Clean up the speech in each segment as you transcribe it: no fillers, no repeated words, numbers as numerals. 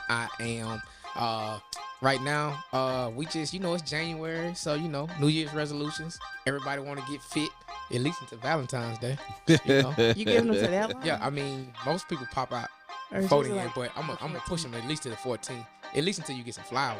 I am. Right now, we just, it's January, so New Year's resolutions. Everybody want to get fit, at least until Valentine's Day. You giving them to that long? Yeah, I mean, most people pop out Or before just then, like but I'm the gonna push 14th? them at least to the 14th, at least until you get some flowers.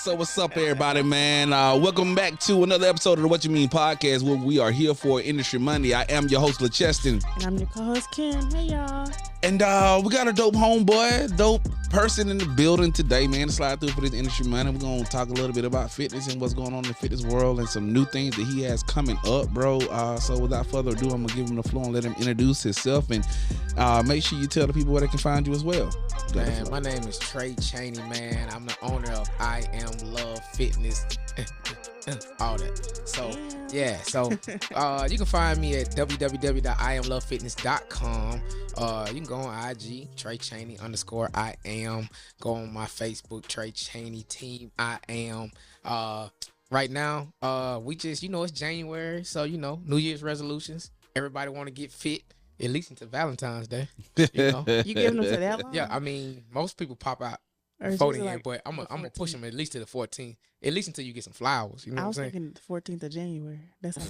What's up, everybody, man? Welcome back to another episode of the What You Mean podcast, where we are here for Industry Monday. I am your host, LaCheston. And I'm your co-host, Kim. Hey, y'all. And we got a dope homeboy, dope person in the building today, man, to slide through for this Industry Monday. We're going to talk a little bit about fitness and what's going on in the fitness world and some new things that he has coming up, bro. So without further ado, I'm going to give him the floor and let him introduce himself. And make sure you tell the people where they can find you as well. Man, my name is Trey, Chaney, man. I'm the owner of IAMLOVE Fitness. All that. So, yeah. So, you can find me at www.iamlovefitness.com. You can go on IG, Trey Chaney _ I am. Go on my Facebook, Trey Chaney Team I am. Right now, we just, it's January, so, New Year's resolutions. Everybody want to get fit, at least until Valentine's Day. You giving them to that long? Yeah, I mean, most people pop out Or before just then, like but I'm the gonna push 14th? them at least to the 14th, at least until you get some flowers. You know I what I'm was saying? thinking the 14th of January. That's how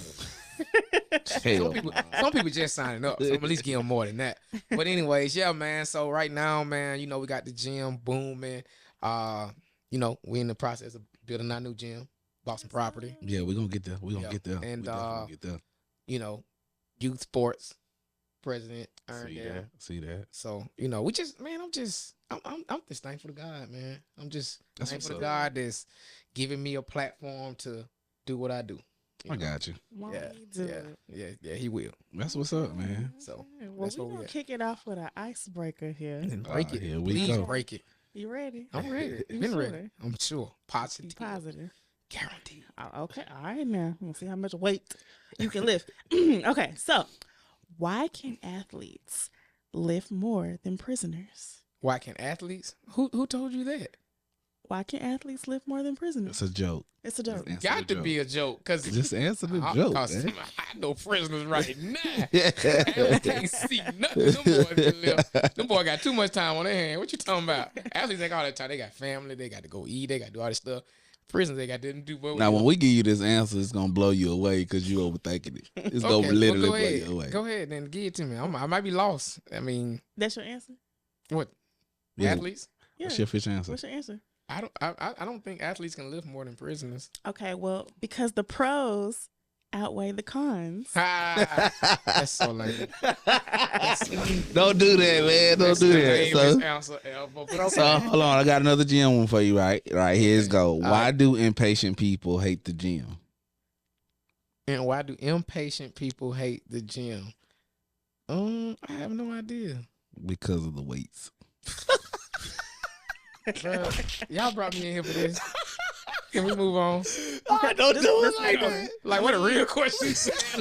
Hell, Some people just signing up, so I'm at least give them more than that. But anyways, yeah, man. So right now, man, we got the gym booming. We in the process of building our new gym, bought some property. yeah, we're going to get there. We're going to get there. And, we definitely get there. Youth sports president earned there. See that. So we just, man, I'm just thankful to God, man. I'm just That's thankful to what's up. God that's giving me a platform to do what I do. I got you. Won't Yeah, he do it? yeah, he will. That's what's up, man. So Okay, well, that's we where we gonna at. kick it off with an icebreaker here. And break it. Here we Please go. break it. You ready? I'm ready. You Been sure? ready. I'm sure. You Positive. positive? Guaranteed. Okay, all right now. We'll see how much weight you can lift. Okay, so why can athletes lift more than prisoners? Why can athletes? Who told you that? Why can athletes lift more than prisoners? It's a joke. It's a joke. Just answer Got the to be a joke, cause Just answer the joke, man. I know prisoners right now. They can't see nothing. Them boys got too much time on their hand. What you talking about? Athletes ain't all that time. They got family. They got to go eat. They got to do all this stuff. Prisoners, they got to do what. Now, when we give you this answer, it's gonna blow you away because you overthinking it. It's gonna literally go blow ahead. you away. Go ahead, then give it to me. I might be lost. I mean, That's your answer? what? Yeah. Athletes? Yeah. What's your fish answer? What's your answer? I don't think athletes can lift more than prisoners. Okay, well, because the pros outweigh the cons. That's so lame. Don't do that, man. Don't That's do the that. lamest answer ever. But okay. So hold on, I got another gym one for you. Right, here's go. Why do impatient people hate the gym? And why do impatient people hate the gym? I have no idea. Because of the weights. Bruh, y'all brought me in here for this. Can we move on? Don't do it like that. Like, what a real question.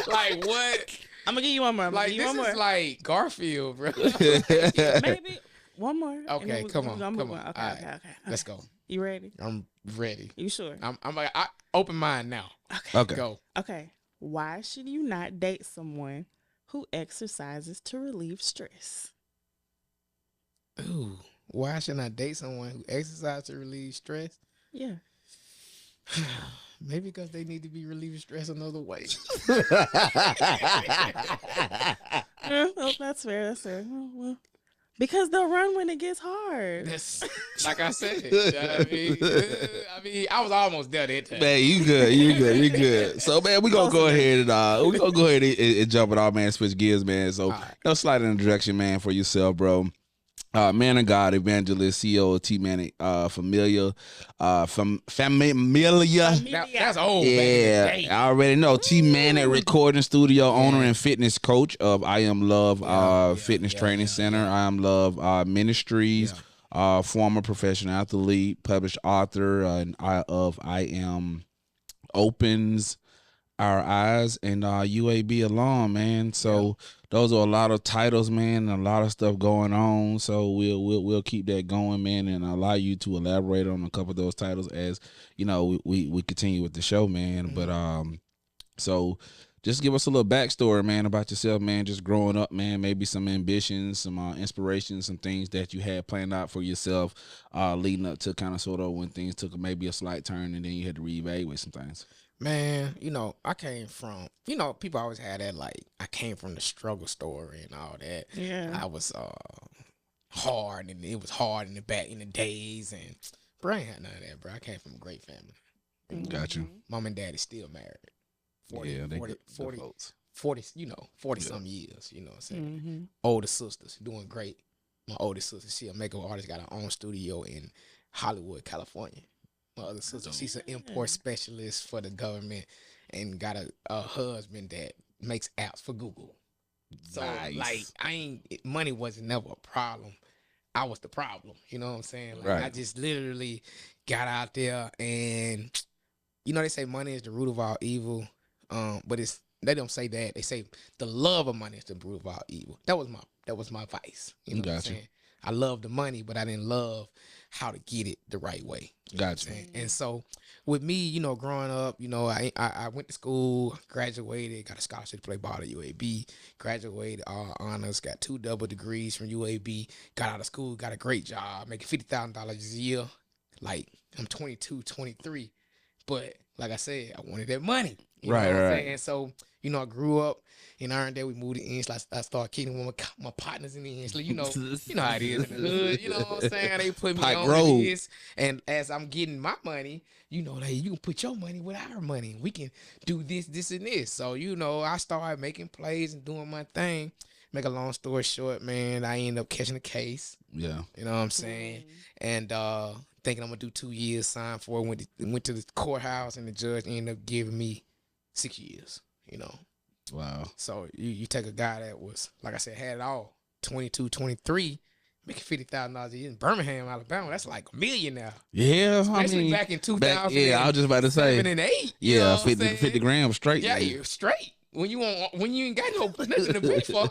Like, what? I'm gonna give you one more. Like, this is like Garfield, bro. Maybe one more. and Okay, then come we're on, gonna come move on. Okay, All okay, right, okay. Let's go. You ready? I'm ready. You sure? I'm like, open mind now. Okay. Go. Okay. Why should you not date someone who exercises to relieve stress? Ooh, why should I date someone who exercises to relieve stress? Yeah. Maybe because they need to be relieving stress another way. Oh, that's fair. That's fair. Oh, well, because they'll run when it gets hard. That's like I said. I mean, I was almost there that time. Man, you good. So, man, we gonna go ahead and jump it off, man. Switch gears, man. So, no slight introduction, man, for yourself, bro. Man of God, evangelist, CEO of T-Manic, Familia. That's old. Yeah, Back in the day. I already know. T-Manic recording studio owner and fitness coach of IAMLOVE Fitness Training Center, IAMLOVE Ministries, former professional athlete, published author of I Am Opens. our eyes and UAB alum, man. So those are a lot of titles, man, and a lot of stuff going on. So we'll keep that going, man, and allow you to elaborate on a couple of those titles as we continue with the show, man. But so just give us a little backstory, man, about yourself, man. Just growing up, man. Maybe some ambitions, some inspirations, some things that you had planned out for yourself, leading up to kind of sort of when things took maybe a slight turn, and then you had to reevaluate some things. Man, I came from, people always had that, like, I came from the struggle story and all that. Yeah. I was hard, and it was hard in the days, and bro, I ain't had none of that, bro. I came from a great family. Got you. Mom and dad is still married. 40, Yeah, they 40, good 40, folks. 40, 40 some years, you know what I'm saying? Older sisters doing great. My oldest sister, she a makeup artist, got her own studio in Hollywood, California. My other sister, she's an import specialist for the government and got a husband that makes apps for Google. So Nice. like money was never a problem. I was the problem. You know what I'm saying? Like Right. I just literally got out there, and they say money is the root of all evil. But they don't say that. They say the love of money is the root of all evil. That was my vice. You know what I'm Gotcha. saying? I loved the money, but I didn't love how to get it the right way. You know what I'm Gotcha. saying? And so with me, growing up, I went to school, graduated, got a scholarship to play ball at UAB, graduated all honors, got 2 double degrees from UAB, got out of school, got a great job, making $50,000 a year. Like I'm 22, 23. But like I said, I wanted that money. You Right, know what I'm right. saying? So, I grew up in Irondale. We moved to Ensley. I started kidding with my partners in the Ensley. You know how it is in the hood. You know what I'm saying? They put me Pike on Grove. this. And as I'm getting my money, you can put your money with our money. We can do this, this, and this. So, I started making plays and doing my thing. Make a long story short, man, I ended up catching a case. Yeah. You know what I'm saying? And thinking I'm gonna do 2 years, signed for it, went to the courthouse, and the judge ended up giving me 6 years. Wow. So you take a guy that was, like I said, had it all, 22, 23, making $50,000 a year in Birmingham, Alabama. That's like $1 million now. Yeah, Especially back in 2000. yeah, I was just about to say. 7 and 8. Yeah, you know what I'm 50 saying? grams straight. Yeah, man. you're straight. When you ain't got nothing to pay for,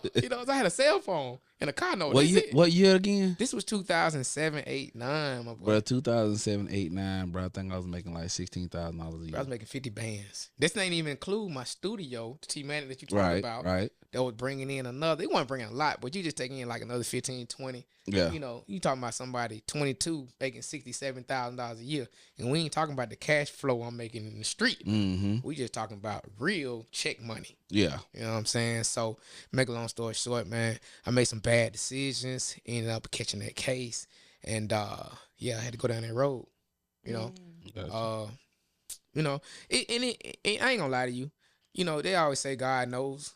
I had a cell phone and a car note. What year again? This was 2007, 8, 9, my boy. Bro, 2007, 8, 9, bro. I think I was making like $16,000 a year. I was making 50 bands. This ain't even include my studio, the T-Man that you talking about. Right. That was bringing in another. They weren't bringing a lot, but you just taking in like another 15, 20. Yeah. You talking about somebody 22 making $67,000 a year, and we ain't talking about the cash flow I'm making in the street. Mm-hmm. We just talking about real check money. Yeah. You know what I'm saying? So, make a long story short, man, I made some bad decisions, ended up catching that case, and I had to go down that road. Gotcha. I ain't gonna lie to you. They always say God knows.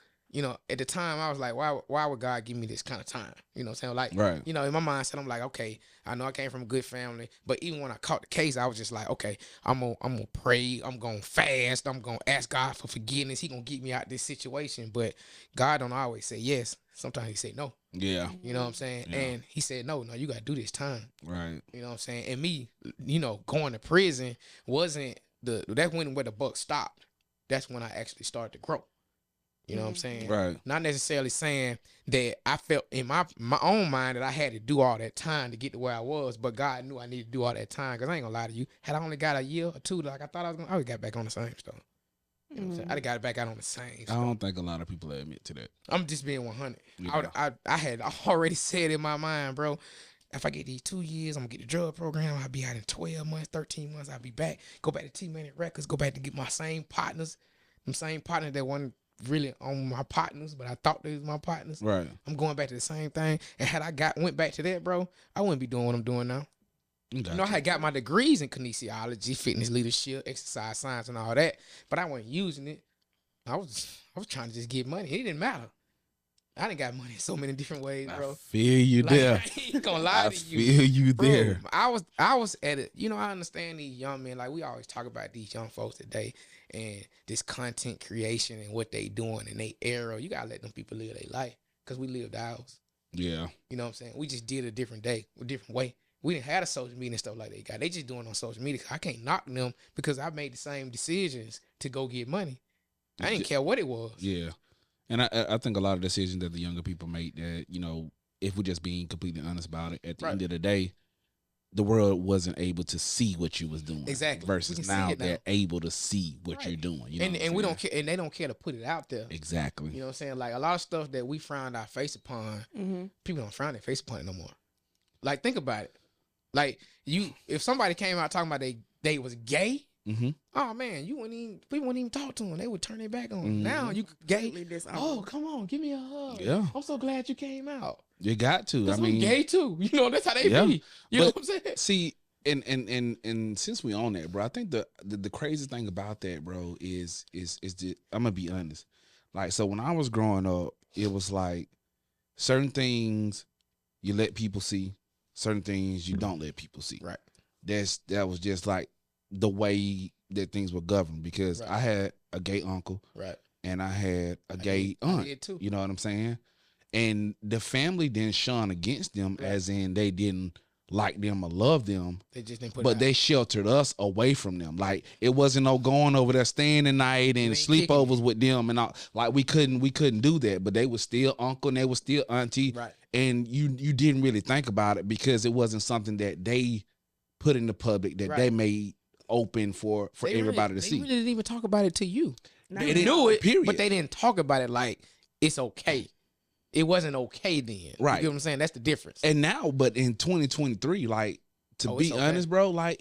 At the time I was like, why would God give me this kind of time? You know what I'm saying? Like, Right. in my mindset, I'm like, okay, I know I came from a good family, but even when I caught the case, I was just like, okay, I'm gonna pray, I'm gonna fast, I'm gonna ask God for forgiveness. He gonna get me out of this situation. But God don't always say yes. Sometimes he say no. Yeah. You know what I'm saying? Yeah. And he said, no, you gotta do this time. Right. You know what I'm saying? And me, going to prison wasn't that's where the buck stopped. That's when I actually started to grow. You know what I'm saying? Right. Not necessarily saying that I felt in my own mind that I had to do all that time to get to where I was, but God knew I needed to do all that time. Because I ain't gonna lie to you, had I only got a year or two like I thought I was gonna, I would got back on the same stuff. You know what I'm saying? I'd have got back out on the same I stuff. don't think a lot of people admit to that. I'm just being 100. Yeah. I had already said in my mind, bro, if I get these 2 years, I'm gonna get the drug program. I'll be out in 12 months, 13 months. I'll be back. Go back to T-Minute Records. Go back to get my same partners. Them same partners that wasn't really on my partners, but I thought they was my partners. Right. I'm going back to the same thing. And had I went back to that, bro, I wouldn't be doing what I'm doing now. Gotcha. I had got my degrees in kinesiology, fitness leadership, exercise science, and all that, but I wasn't using it. I was trying to just get money. It didn't matter. I done got money in so many different ways, bro. I feel you Like, there. I ain't gonna lie I to you. feel you Bro, there. I was at it. I understand these young men. Like, we always talk about these young folks today and this content creation and what they doing in they era. You gotta let them people live their life because we lived ours. Yeah. You know what I'm saying? We just did a different way. We didn't have a social media and stuff like they got. They just doing it on social media. I can't knock them because I made the same decisions to go get money. I didn't care what it was. Yeah. And I think a lot of decisions that the younger people make that, you know, if we're just being completely honest about it, at the end of the day, the world wasn't able to see what you was doing. Exactly. Versus now they're able to see what you're doing. You know and we don't care, and they don't care to put it out there. Exactly. You know what I'm saying? Like a lot of stuff that we frowned our face upon, people don't frown their face upon it no more. Like think about it. Like if somebody came out talking about they was gay, oh man, people wouldn't even talk to them. They would turn their back on them. Now you gay. Oh, come on, give me a hug. Yeah. I'm so glad you came out. You got to. I mean, I'm gay too. You know, that's how they be. You know what I'm saying? See, and since we on that, bro, I think the crazy thing about that, bro, is that I'm gonna be honest. Like, so when I was growing up, it was like certain things you let people see, certain things you don't let people see. Right. That was just like the way that things were governed, because I had a gay uncle, right, and I had a gay aunt. I did too. You know what I'm saying? And the family didn't shun against them, as in they didn't like them or love them. They just didn't put but they sheltered us away from them. Like it wasn't no going over there staying the night and sleepovers with them and all. Like we couldn't do that. But they was still uncle and they was still auntie. Right. And you didn't really think about it because it wasn't something that they put in the public that they made open for everybody to see. They really didn't even talk about it to you. They knew it, period. But they didn't talk about it like it's okay. It wasn't okay then. Right. You know what I'm saying? That's the difference. And now, but in 2023, like, to be honest, bro, like,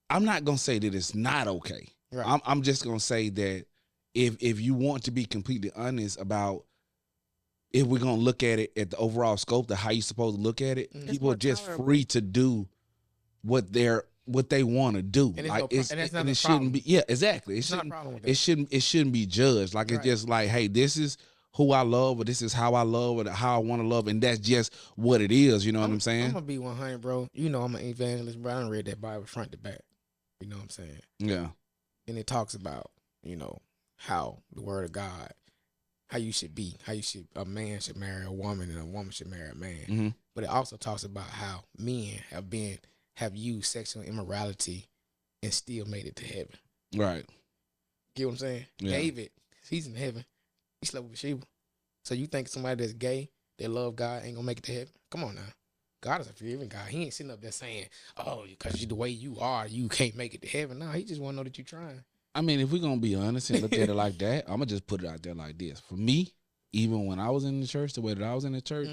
I'm not going to say that it's not okay. Right. I'm just going to say that if you want to be completely honest about if we're going to look at it at the overall scope of how you're supposed to look at it, people are just free to do what they want to do. And like it shouldn't be. Yeah, exactly. It shouldn't be judged. Like it's just like, hey, this is who I love, or this is how I love, or how I want to love, and that's just what it is. You know what I'm saying? I'm gonna be 100, bro. You know I'm an evangelist, bro. I done read that Bible front to back. You know what I'm saying? Yeah. And it talks about, you know, how the word of God, how you should be, a man should marry a woman and a woman should marry a man. But it also talks about how men have used sexual immorality and still made it to heaven. Right. Get what I'm saying? Yeah. David, he's in heaven. He slept with Bathsheba. So you think somebody that's gay, that love God, ain't gonna make it to heaven? Come on now. God is a forgiving God. He ain't sitting up there saying, oh, because the way you are, you can't make it to heaven. No, he just want to know that you're trying. I mean, if we're going to be honest and look at it like that, I'm going to just put it out there like this. For me, even when I was in the church, the way that I was in the church,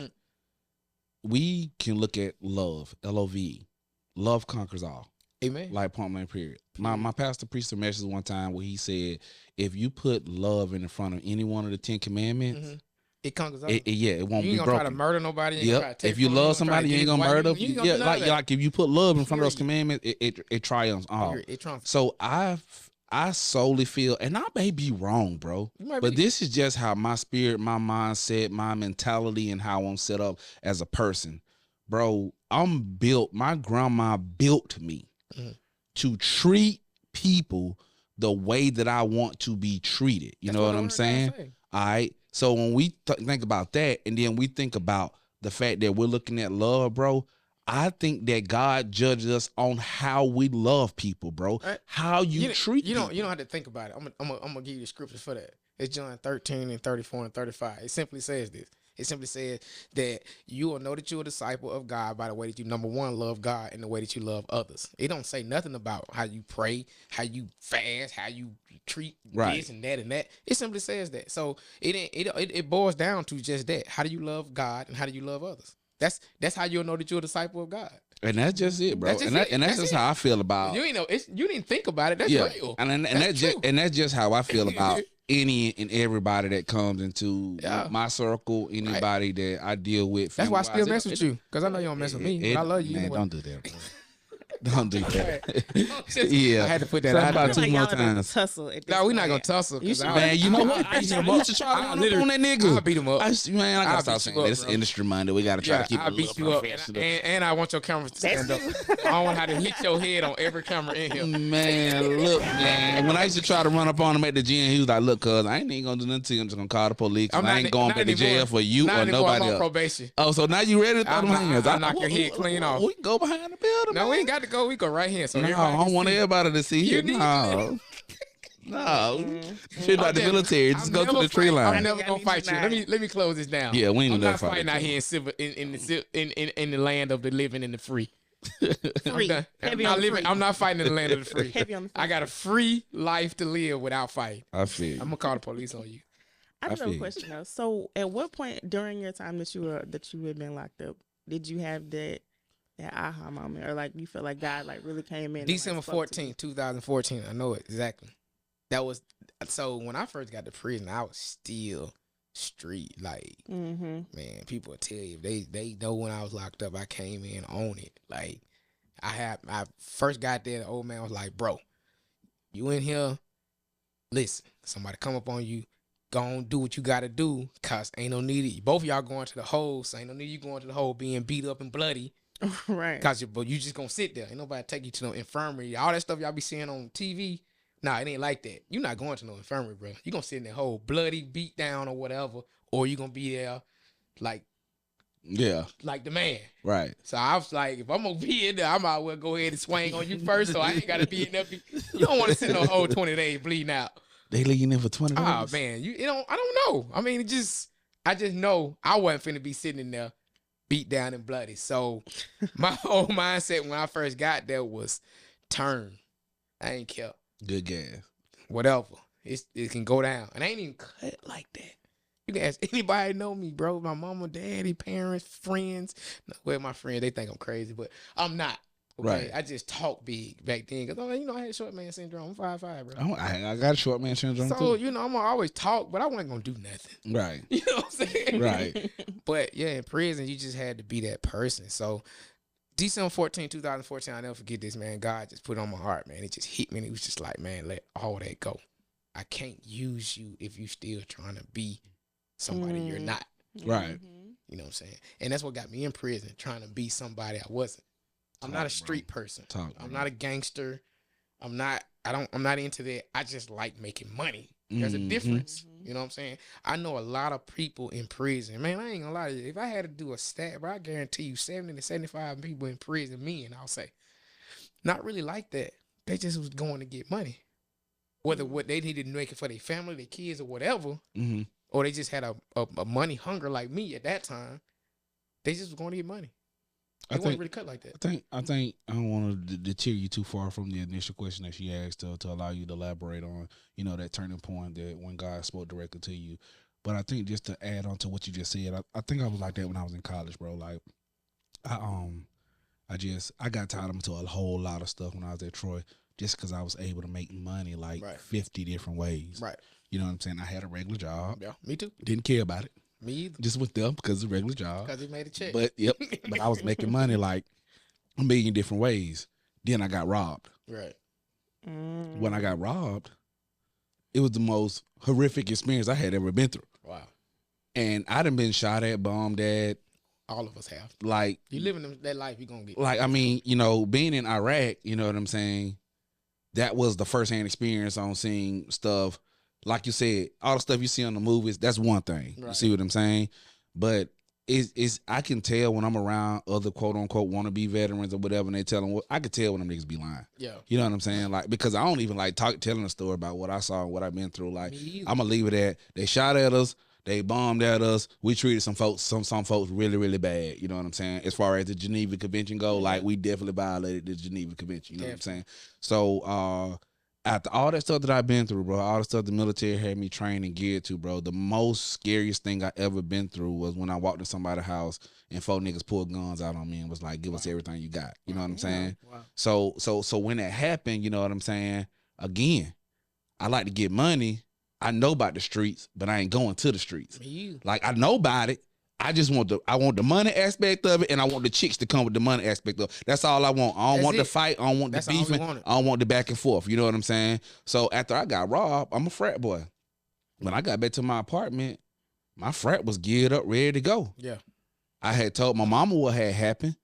we can look at love, L-O-V-E. Love conquers all. Amen. Like point blank period. My pastor preached a message one time where he said, if you put love in the front of any one of the 10 commandments, it conquers all. It won't be broken. You ain't gonna try to murder nobody. Yep. If you love somebody, you ain't gonna murder. Yeah, like if you put love in front of those commandments, it triumphs all. It triumphs. So I solely feel, and I may be wrong, bro, but this is just how my spirit, my mindset, my mentality, and how I'm set up as a person. Bro, I'm built, my grandma built me to treat people the way that I want to be treated. You know what I'm saying? All right. So when we think about that, and then we think about the fact that we're looking at love, bro, I think that God judges us on how we love people, bro. How you treat people. You don't have to think about it. I'm gonna give you the scriptures for that. It's John 13 and 34 and 35. It simply says this. It simply says that you will know that you're a disciple of God by the way that you, number one, love God and the way that you love others. It don't say nothing about how you pray, how you fast, how you treat this and that and that. It simply says that. So it boils down to just that. How do you love God and how do you love others? That's how you'll know that you're a disciple of God. And that's just it, bro. That's just how I feel about. You ain't know. You didn't think about it. That's real. And that's just how I feel about any and everybody that comes into my circle. Anybody that I deal with. That's why I still mess with you, because I know you don't mess with me. But I love you. Man, anyway. don't do that, bro. Don't do that. Yeah, I had to put that out about 2 more times. Tussle no, we're not gonna tussle. Man, you know what? I used to try to run up on that nigga. I'll beat him up. I gotta stop saying that. It's industry minded. We gotta try to keep it a little professional. And I want your cameras to stand up. I don't want how to hit your head on every camera in here. Man, look, man. When I used to try to run up on him at the gym, he was like, "Look, cuz I ain't gonna do nothing to you. I'm just gonna call the police. I ain't going back to jail for you or nobody else." Probation. Oh, so now you ready to throw them hands? I'll knock your head clean off. We can go behind the building. No, we ain't got to go. We go right here. So no, I don't want everybody to see you. No. No, shit not the military. Just I'm go to never the tree I'm line. never I gonna need fight you you. tonight. Let me close this down. Yeah, we ain't I'm gonna not fight fighting each out other. here in the land of the living and the free. I'm Free. done. Heavy on the free. I'm not fighting in the land of the free. Heavy on the free. I got a free life to live without fighting. I feel. I'm gonna call the police on you. I have I a feel. question though. So, at what point during your time that you had been locked up, did you have that aha moment, or like you felt like God like really came in? December and, like, spoke to you? 14th, 2014. I know it exactly. That was so when I first got to prison, I was still street. Like, man, people will tell you they know when I was locked up, I came in on it. Like, I first got there, the old man was like, bro, you in here, listen, somebody come up on you, go on do what you gotta do, cause ain't no need, both of y'all going to the hole, so ain't no need you going to the hole being beat up and bloody. Right. Cause but you just gonna sit there. Ain't nobody take you to no infirmary. All that stuff y'all be seeing on TV. Nah, it ain't like that. You not going to no infirmary, bro. You gonna sit in that hole bloody, beat down or whatever, or you gonna be there like the man. Right. So I was like, if I'm gonna be in there, I might well go ahead and swing on you first, so I ain't gotta be in there. You don't want to sit in no hole 20 days bleeding out. They leave you in for 20 days. Oh man, I don't know. I mean, I just know I wasn't finna be sitting in there beat down and bloody. So my whole mindset when I first got there was turn. I ain't care. Good gas. Whatever. It can go down. And I ain't even cut like that. You can ask anybody know me, bro. My mama, daddy, parents, friends. Well, my friends, they think I'm crazy, but I'm not. Okay? Right. I just talk big back then. Because, I had short man syndrome. I'm 5'5", bro. I got a short man syndrome So, too. I'm going to always talk, but I wasn't going to do nothing. Right. You know what I'm saying? Right. But, yeah, in prison, you just had to be that person. So, December 14, 2014, I'll never forget this, man. God just put it on my heart, man. It just hit me, and it was just like, man, let all that go. I can't use you if you still trying to be somebody you're not. Right. You know what I'm saying? And that's what got me in prison, trying to be somebody I wasn't. I'm not a street person. I'm not a gangster. I'm not into that. I just like making money. There's a difference. You know what I'm saying? I know a lot of people in prison. Man, I ain't gonna lie to you. If I had to do a stat, bro, I guarantee you 70 to 75 people in prison, and I'll say, not really like that. They just was going to get money. Whether what they needed to make it for their family, their kids, or whatever, or they just had a money hunger like me at that time, they just was going to get money. They weren't really cut like that. I think I don't want to deter you too far from the initial question that she asked to allow you to elaborate on, that turning point that when God spoke directly to you. But I think just to add on to what you just said, I think I was like that when I was in college, bro. Like, I got tied into a whole lot of stuff when I was at Troy, just because I was able to make money 50 different ways. Right. You know what I'm saying? I had a regular job. Yeah, me too. Didn't care about it. Me either. Just went there because it's a regular job. Because he made a check. But but I was making money like a million different ways. Then I got robbed. Right. When I got robbed, it was the most horrific experience I had ever been through. Wow. And I done been shot at, bombed at. All of us have. Like, you living that life, you're going to get. Like, I mean, being in Iraq, you know what I'm saying? That was the firsthand experience on seeing stuff. Like you said, all the stuff you see on the movies, that's one thing. Right. You see what I'm saying? But it's I can tell when I'm around other quote unquote wannabe veterans or whatever, and they tell them I can tell when them niggas be lying. Yeah. You know what I'm saying? Like, because I don't even like telling a story about what I saw and what I've been through. Like, I'm gonna leave it at they shot at us, they bombed at us. We treated some folks really, really bad. You know what I'm saying? As far as the Geneva Convention go, like we definitely violated the Geneva Convention. You know what I'm saying? So after all that stuff that I've been through, bro, all the stuff the military had me trained and geared to, bro, the most scariest thing I ever been through was when I walked in somebody's house and 4 niggas pulled guns out on me and was like, give us everything you got. You know what I'm saying? Wow. So when that happened, you know what I'm saying? Again, I like to get money. I know about the streets, but I ain't going to the streets. Like, I know about it. I just want the money aspect of it, and I want the chicks to come with the money aspect of it. That's all I want. I don't want the fight. I don't want the beefing. I don't want the back and forth. You know what I'm saying? So after I got robbed, I'm a frat boy. When I got back to my apartment, my frat was geared up, ready to go. Yeah. I had told my mama what had happened.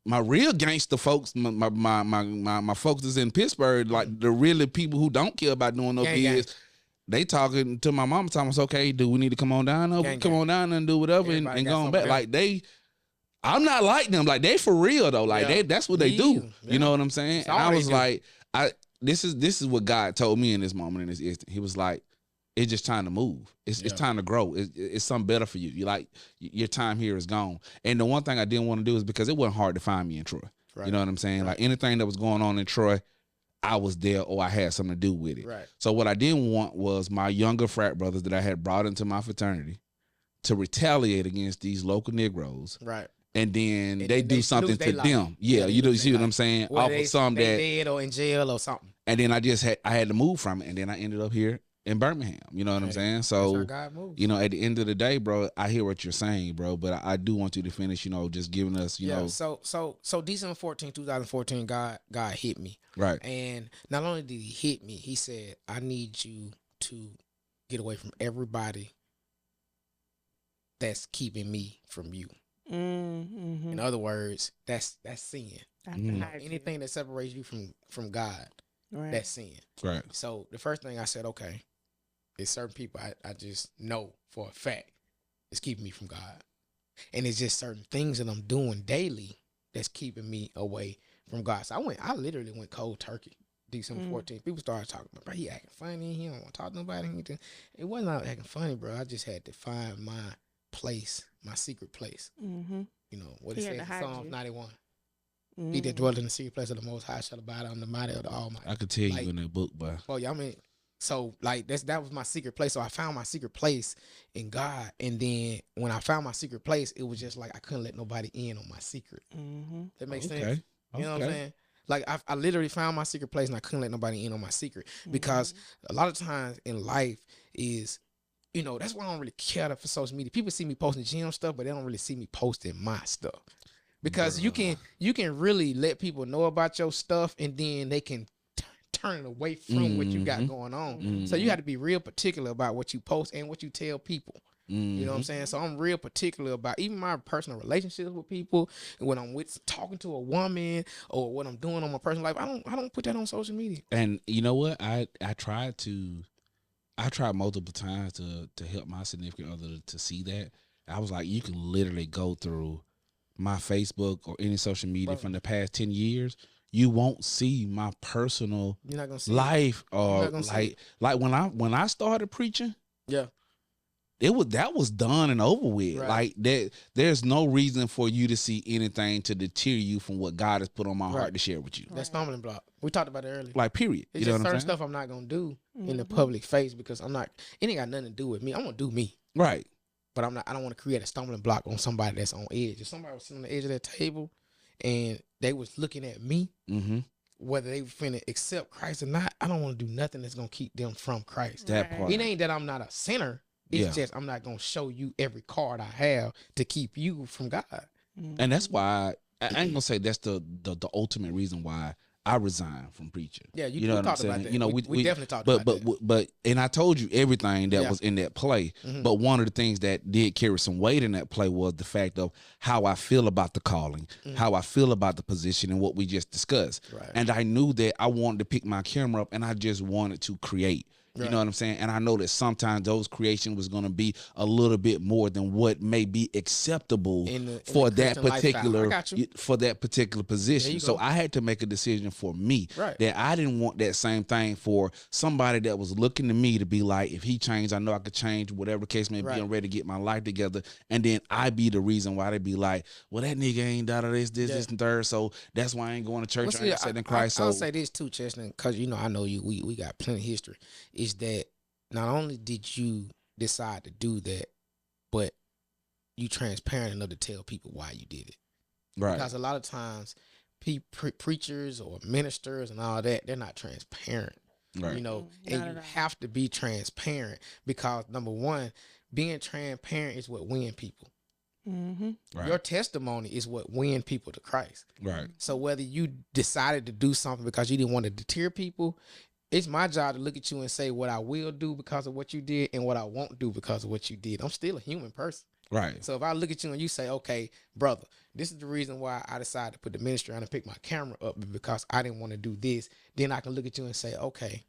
My real gangster folks, my folks is in Pittsburgh, like the really people who don't care about doing no bids. They talking to my mama, telling us, okay, do we need to come on down? Come on down and do whatever and going back. Like I'm not like them. Like they for real though. Like that's what they do. Yeah. You know what I'm saying? And I was like, this is what God told me in this moment, in this instant. He was like, it's just time to move. It's time to grow. It's something better for you. You like your time here is gone. And the one thing I didn't want to do is because it wasn't hard to find me in Troy. Right. You know what I'm saying? Right. Like anything that was going on in Troy, I was there or I had something to do with it. Right. So what I didn't want was my younger frat brothers that I had brought into my fraternity to retaliate against these local Negroes. Right. And then they do something to them. Yeah, you see what I'm saying? Off of some that dead or in jail or something. And then I had to move from it, and then I ended up here in Birmingham. You know what I'm saying? So, you know, at the end of the day, bro, I hear what you're saying, bro, but I do want you to finish, you know, just giving us, you know. So December 14, 2014, God hit me. Right. And not only did he hit me, he said, I need you to get away from everybody that's keeping me from you. Mm-hmm. In other words, that's sin. Anything that separates you from God, that's sin. Right. So the first thing I said, okay, is certain people I just know for a fact is keeping me from God. And it's just certain things that I'm doing daily that's keeping me away from God. So I literally went cold turkey December 14th. People started talking about, bro, he acting funny. He don't want to talk to nobody. It wasn't out acting funny, bro. I just had to find my place, my secret place. Mm-hmm. You know, what it says in Psalms 91. He that dwelleth in the secret place of the Most High shall abide under the mighty of the Almighty. I could tell you in that book, but well, yeah, I mean, so like that was my secret place. So I found my secret place in God, and then when I found my secret place, it was just like I couldn't let nobody in on my secret. That makes sense. You know what I'm saying? Like I literally found my secret place, and I couldn't let nobody in on my secret because a lot of times in life is, you know, that's why I don't really care for social media. People see me posting gym stuff, but they don't really see me posting my stuff. Because you can really let people know about your stuff, and then they can turn it away from what you got going on. So you have to be real particular about what you post and what you tell people. You know what I'm saying? So I'm real particular about even my personal relationships with people, and when I'm talking to a woman or what I'm doing on my personal life. I don't put that on social media. And you know what? I tried multiple times to help my significant other to see that. I was like, you can literally go through my Facebook or any social media from the past 10 years. You won't see my personal life or like when I started preaching. Yeah. That was done and over with. Right. Like that, there's no reason for you to see anything to deter you from what God has put on my heart to share with you. That's stumbling block. We talked about it earlier. Like period. It's you know just what certain I'm saying? stuff I'm not gonna do in the public face because it ain't got nothing to do with me. I'm gonna do me. Right. But I don't want to create a stumbling block on somebody that's on edge. If somebody was sitting on the edge of that table and they was looking at me, whether they finna accept Christ or not, I don't want to do nothing that's gonna keep them from Christ. That part. It ain't that I'm not a sinner. It's just I'm not gonna show you every card I have to keep you from God. And that's why I ain't gonna say that's the ultimate reason why I resigned from preaching. Yeah, you know what I'm saying? About that. You know, we definitely talked about that. But and I told you everything that was in that play. But one of the things that did carry some weight in that play was the fact of how I feel about the calling, how I feel about the position, and what we just discussed. Right. And I knew that I wanted to pick my camera up, and I just wanted to create. You know what I'm saying? And I know that sometimes those creation was going to be a little bit more than what may be acceptable for that particular position. So I had to make a decision for me that I didn't want that same thing for somebody that was looking to me to be like, if he changed, I know I could change, whatever case may be. I'm ready to get my life together. And then I be the reason why they be like, well, that nigga ain't done this and third. So that's why I ain't going to church. I ain't accepting Christ. I'll say this too, Chestnut, because you know I know you. We got plenty of history. Is that not only did you decide to do that, but you transparent enough to tell people why you did it. Right. Because a lot of times preachers or ministers and all that, they're not transparent. Right. You know, and you have to be transparent because number one, being transparent is what wins people. Right. Your testimony is what wins people to Christ. Right. So whether you decided to do something because you didn't want to deter people, it's my job to look at you and say what I will do because of what you did and what I won't do because of what you did. I'm still a human person. Right. So if I look at you and you say, okay, brother, this is the reason why I decided to put the ministry on and pick my camera up because I didn't want to do this, then I can look at you and say, okay,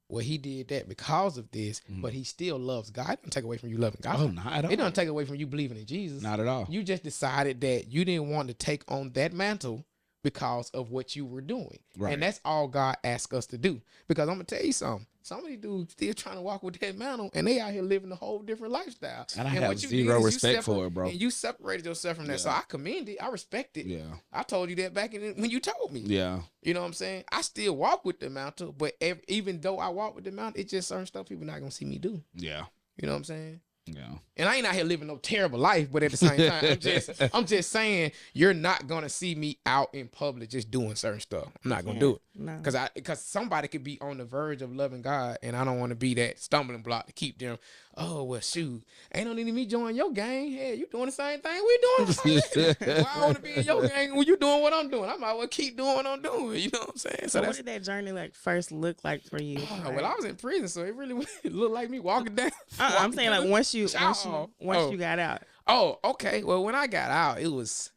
well, he did that because of this, but he still loves God. It doesn't take away from you loving God. Oh, not at all. It doesn't take away from you believing in Jesus. Not at all. You just decided that you didn't want to take on that mantle because of what you were doing. Right. And that's all God asked us to do. Because I'm gonna tell you something. Some of these dudes still trying to walk with that mantle, and they out here living a whole different lifestyle. And I and have what you zero did is respect for it, bro. And you separated yourself from that. So I commend it. I respect it. Yeah. I told you that back when you told me. Yeah. You know what I'm saying? I still walk with the mantle, but even though I walk with the mantle, it's just certain stuff people not gonna see me do. Yeah. You know what I'm saying? Yeah. And I ain't out here living no terrible life, but at the same time, I'm just saying you're not gonna see me out in public just doing certain stuff. I'm not gonna do it. No. Because somebody could be on the verge of loving God, and I don't want to be that stumbling block to keep them. Oh well, shoot, ain't no need of me join your gang. Hey, you doing the same thing we doing? Why I want to be in your gang when you doing what I'm doing? I might well keep doing what I'm doing. You know what I'm saying? So what did that journey like first look like for you? Well, I was in prison, so it really looked like me walking down. I'm saying like once you got out. Oh, okay. Well, when I got out, it was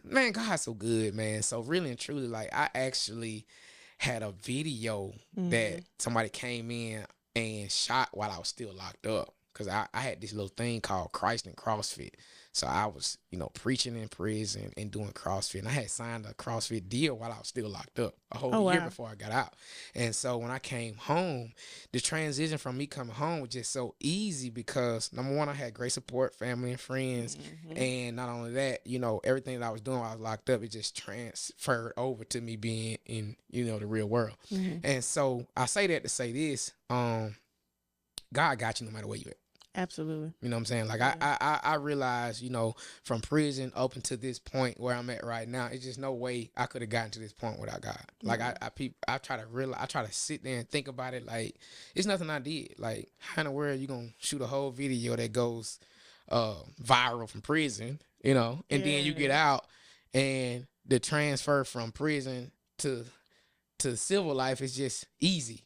man, God's so good, man. So really and truly, like I actually had a video that somebody came in and shot while I was still locked up. Cause I had this little thing called Christ and CrossFit. So I was, preaching in prison and doing CrossFit. And I had signed a CrossFit deal while I was still locked up a whole year before I got out. And so when I came home, the transition from me coming home was just so easy because number one, I had great support, family and friends. And not only that, everything that I was doing while I was locked up, it just transferred over to me being in, the real world. And so I say that to say this, God got you no matter where you at. Absolutely. You know what I'm saying? Like I realized, from prison up until this point where I'm at right now, it's just no way I could have gotten to this point without God. Like I try to realize, I try to sit there and think about it. Like it's nothing I did. Like how in the world you gonna shoot a whole video that goes viral from prison, and then you get out and the transfer from prison to civil life is just easy,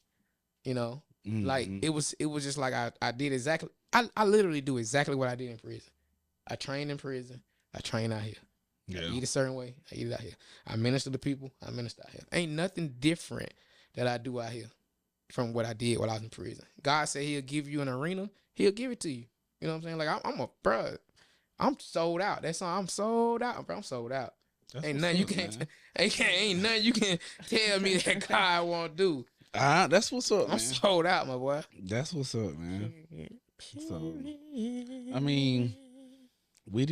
Like it was just like I did exactly. I literally do exactly what I did in prison. I trained in prison. I train out here. Yeah. I eat a certain way. I eat it out here. I minister to people. I minister out here. Ain't nothing different that I do out here from what I did while I was in prison. God said He'll give you an arena. He'll give it to you. You know what I'm saying? Like I'm sold out. That's all. I'm sold out, bro. I'm sold out. Ain't nothing you can tell me that God won't do. That's what's up, man. I'm sold out, my boy. That's what's up, man. So, I mean, we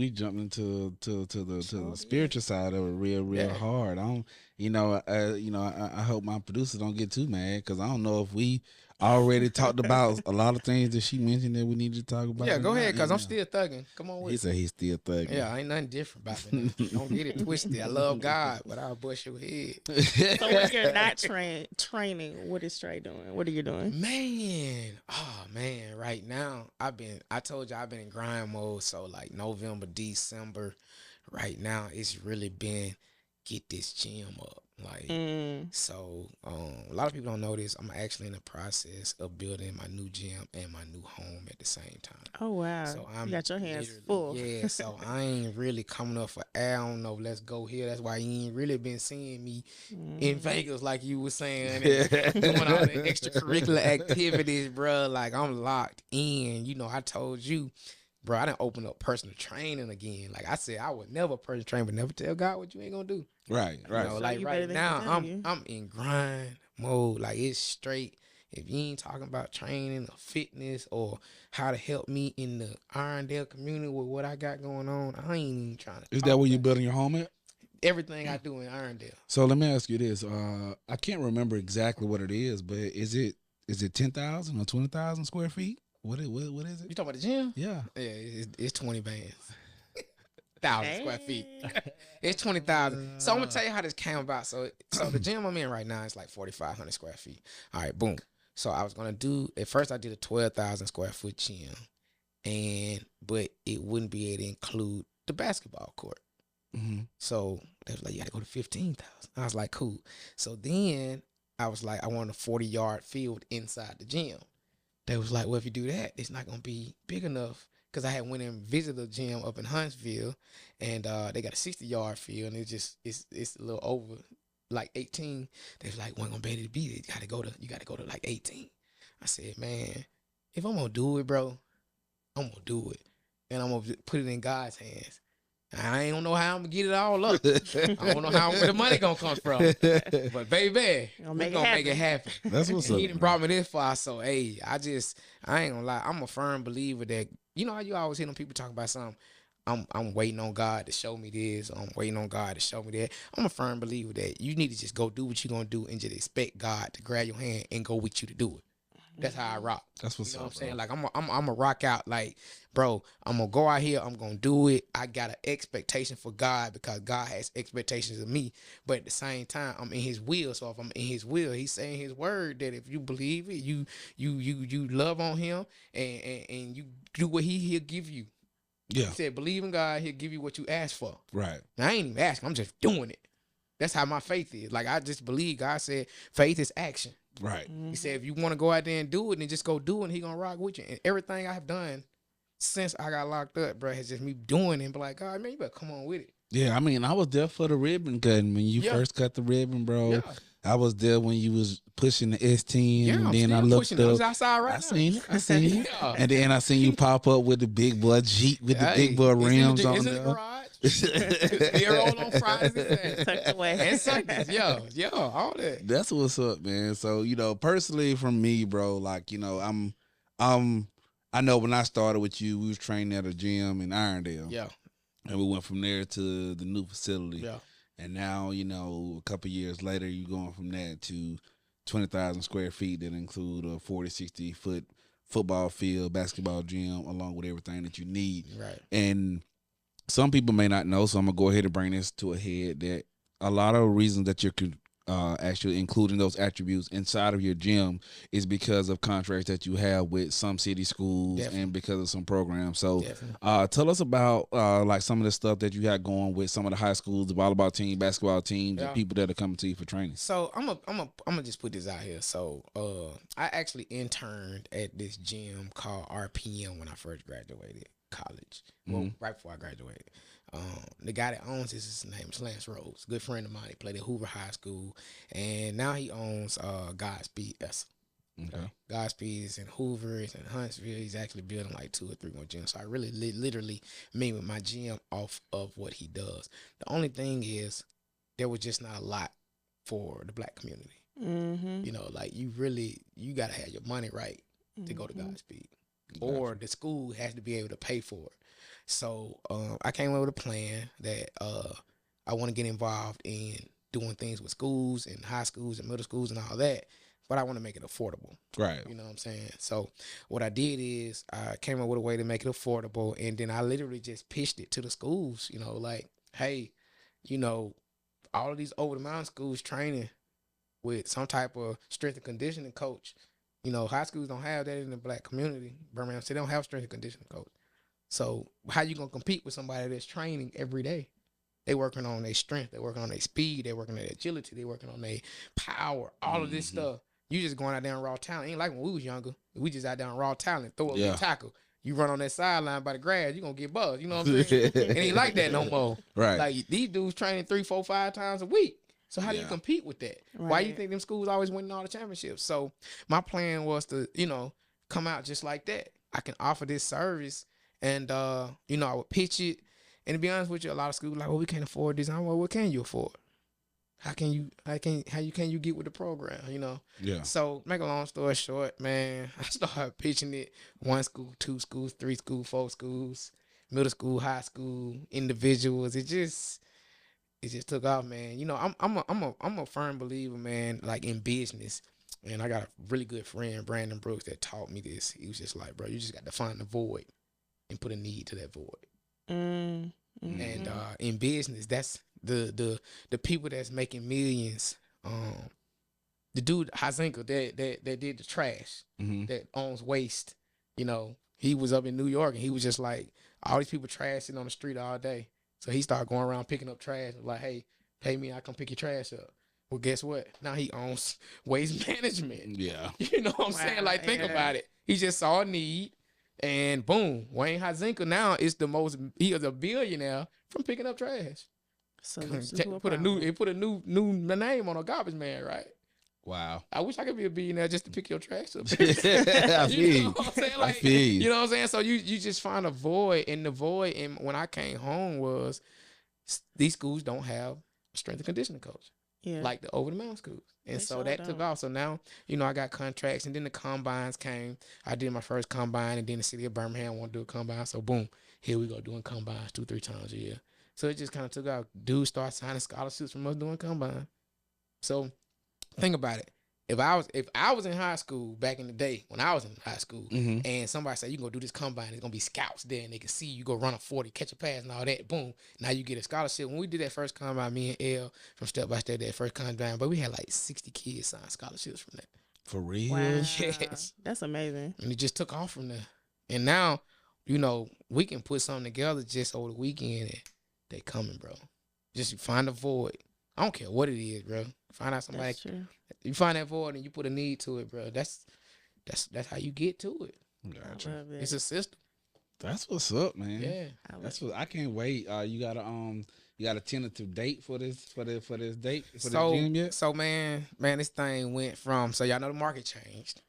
jumped into the spiritual side of it real hard. I hope my producers don't get too mad because I don't know if we already talked about a lot of things that she mentioned that we need to talk about. Yeah, go ahead, because I'm still thugging. Come on with it. He said he's still thugging. Yeah, ain't nothing different about it. Don't get it twisted. I love God, but I'll bust your head. So when you're not training, what is Trey doing? What are you doing? Man, right now, I told you I've been in grind mode, so like November, December, right now, it's really been get this gym up. So a lot of people don't know this. I'm actually in the process of building my new gym and my new home at the same time. Oh wow! So you got your hands full. Yeah, so I ain't really coming up for air. I don't know. Let's go here. That's why you ain't really been seeing me in Vegas like you were saying, and doing all the extracurricular activities, bro. Like I'm locked in. I told you. Bro, I done open up personal training again. Like I said, I would never personal train, but never tell God what you ain't gonna do. Right. So like right now, I'm in grind mode. Like it's straight. If you ain't talking about training or fitness or how to help me in the Irondale community with what I got going on, I ain't even trying to. Is that where you building your home at? Everything I do in Irondale. So let me ask you this. I can't remember exactly what it is, but is it 10,000 or 20,000 square feet? What is it? You talking about the gym? Yeah. Yeah, it's 20 bands. 1,000 square feet. It's 20,000. So I'm gonna tell you how this came about. So the gym I'm in right now is like 4,500 square feet. All right, boom. So I was gonna do at first I did a 12,000 square foot gym, but it wouldn't be able to include the basketball court. So they was like, you gotta go to 15,000. I was like, cool. So then I was like, I want a 40-yard field inside the gym. They was like, well, if you do that, it's not gonna be big enough. Cause I had went and visited the gym up in Huntsville, and they got a 60-yard field, and it's a little over like 18. They was like, we're gonna be able to beat it. You gotta go to like 18. I said, man, if I'm gonna do it, bro, I'm gonna do it, and I'm gonna put it in God's hands. I ain't know how I'm gonna get it all up. I don't know how where the money gonna come from. But baby, we gonna make it happen. That's what's And up. he done Man. brought me this far. So hey, I ain't gonna lie. I'm a firm believer that you know how you always hear them people talk about something. I'm waiting on God to show me this. I'm waiting on God to show me that. I'm a firm believer that you need to just go do what you're gonna do and just expect God to grab your hand and go with you to do it. That's how I rock. That's what's You know up, what I'm saying? bro. Like I'm a rock out. Like, bro, I'm gonna go out here. I'm gonna do it. I got an expectation for God because God has expectations of me. But at the same time, I'm in His will. So if I'm in His will, He's saying His word that if you believe it, you love on Him and you do what He'll give you. Yeah. He said, believe in God, He'll give you what you ask for. Right. Now, I ain't even asking. I'm just doing it. That's how my faith is. Like I just believe. God said, faith is action. Right. He said, if you want to go out there and do it, then just go do it, and He gonna rock with you. And everything I've done since I got locked up, bro, has just me doing it and be like, God, man, you better come on with it. Yeah, I mean, I was there for the ribbon cutting when you first cut the ribbon, bro. Yeah. I was there when you was pushing the S10, Yeah, and I'm then still I looked pushing it. I'm up. outside right I now. seen it. I seen it. Yeah. And then I seen you pop up with the big boy Jeep with the Hey, big boy it's in rims the, on it's in the there. garage. Still roll on Fridays and Saturdays. Tucked away. And Sundays. Yeah, all that. That's what's up, man. So, personally from me, bro, like, I know when I started with you, we was training at a gym in Irondale. Yeah. And we went from there to the new facility. Yeah. And now, a couple years later, you're going from that to 20,000 square feet that include a 40, 60 foot football field, basketball gym, along with everything that you need. Right. And some people may not know, so I'm going to go ahead and bring this to a head that a lot of reasons that you're actually including those attributes inside of your gym is because of contracts that you have with some city schools. Definitely. And because of some programs. So tell us about like some of the stuff that you had going with some of the high schools, the volleyball team, basketball teams, and people that are coming to you for training. So I'm gonna just put this out here. So I actually interned at this gym called RPM when I first graduated college. Well, right before I graduated. The guy that owns this, his name is Lance Rose, good friend of mine. He played at Hoover High School, and now he owns Godspeed Essa. Okay. Godspeed is in Hoover, it's in Huntsville. He's actually building like 2 or 3 more gyms. So I really literally made with my gym off of what he does. The only thing is there was just not a lot for the black community. Mm-hmm. Like you gotta have your money right to go to Godspeed. Or the school has to be able to pay for it. So I came up with a plan that I want to get involved in doing things with schools and high schools and middle schools and all that, but I want to make it affordable. Right. You know what I'm saying? So what I did is I came up with a way to make it affordable, and then I literally just pitched it to the schools, like, hey, all of these over-the-mountain schools training with some type of strength and conditioning coach. High schools don't have that in the black community. Birmingham City don't have strength and conditioning coach. So how you gonna compete with somebody that's training every day? They working on their strength, they working on their speed, they working on their agility, they working on their power, all of this stuff. You just going out there in raw talent. Ain't like when we was younger. We just out there in raw talent, throw a little tackle. You run on that sideline by the grass, you gonna get buzzed. You know what I'm saying? It ain't like that no more. Right. Like these dudes training 3, 4, 5 times a week. So how do you compete with that? Right. Why you think them schools always winning all the championships? So my plan was to, come out just like that. I can offer this service, and I would pitch it. And to be honest with you, a lot of schools like, well, we can't afford this. I'm like, what can you afford? How can you get with the program? Yeah. So make a long story short, man, I started pitching it 1 school, 2 schools, 3 schools, 4 schools, middle school, high school, individuals. It just took off, man. I'm a firm believer, man, like in business. And I got a really good friend, Brandon Brooks, that taught me this. He was just like, bro, you just got to find the void and put a need to that void. Mm-hmm. And in business, that's the people that's making millions. The dude Hazinka that did the trash, that owns Waste. He was up in New York, and he was just like, all these people trash sitting on the street all day. So he started going around picking up trash. Like, hey, pay me, I come pick your trash up. Well, guess what? Now he owns Waste Management. Yeah. You know what I'm saying? Like, think about it. He just saw a need, and boom, Wayne Hazinka now is he is a billionaire from picking up trash. So put a new name on a garbage man, right? Wow. I wish I could be a billionaire just to pick your trash up. I You feel know you. what I'm saying? I Like, feel you. you know what I'm saying? So you just find a void, and the void, and when I came home was these schools don't have a strength and conditioning coach Yeah. like the over the mountain schools. And They so sure that took don't. off. So now, I got contracts, and then the combines came. I did my first combine, and then the city of Birmingham wanted to do a combine. So boom, here we go doing combines 2-3 times a year. So it just kind of took out. Dudes start signing scholarships from us doing combine. So think about it. If I was in high school back in the day when I was in high school, Mhm. and somebody said you can go do this combine, there's gonna be scouts there and they can see you go run a 40, catch a pass and all that. Boom. Now you get a scholarship. When we did that first combine, me and L from Step by Step, that first combine, but we had like 60 kids sign scholarships from that. For real? Wow. Yes. That's amazing. And it just took off from there. And now, we can put something together just over the weekend and they coming, bro. Just find a void. I don't care what it is, bro. Find out somebody. That's true. You find that void and you put a need to it, bro. That's how you get to it. Gotcha. I love it. It's a system. That's what's up, man. Yeah. I love That's what I can't wait. You got a tentative date for this date for the gym yet? So man, this thing went from, so y'all know the market changed.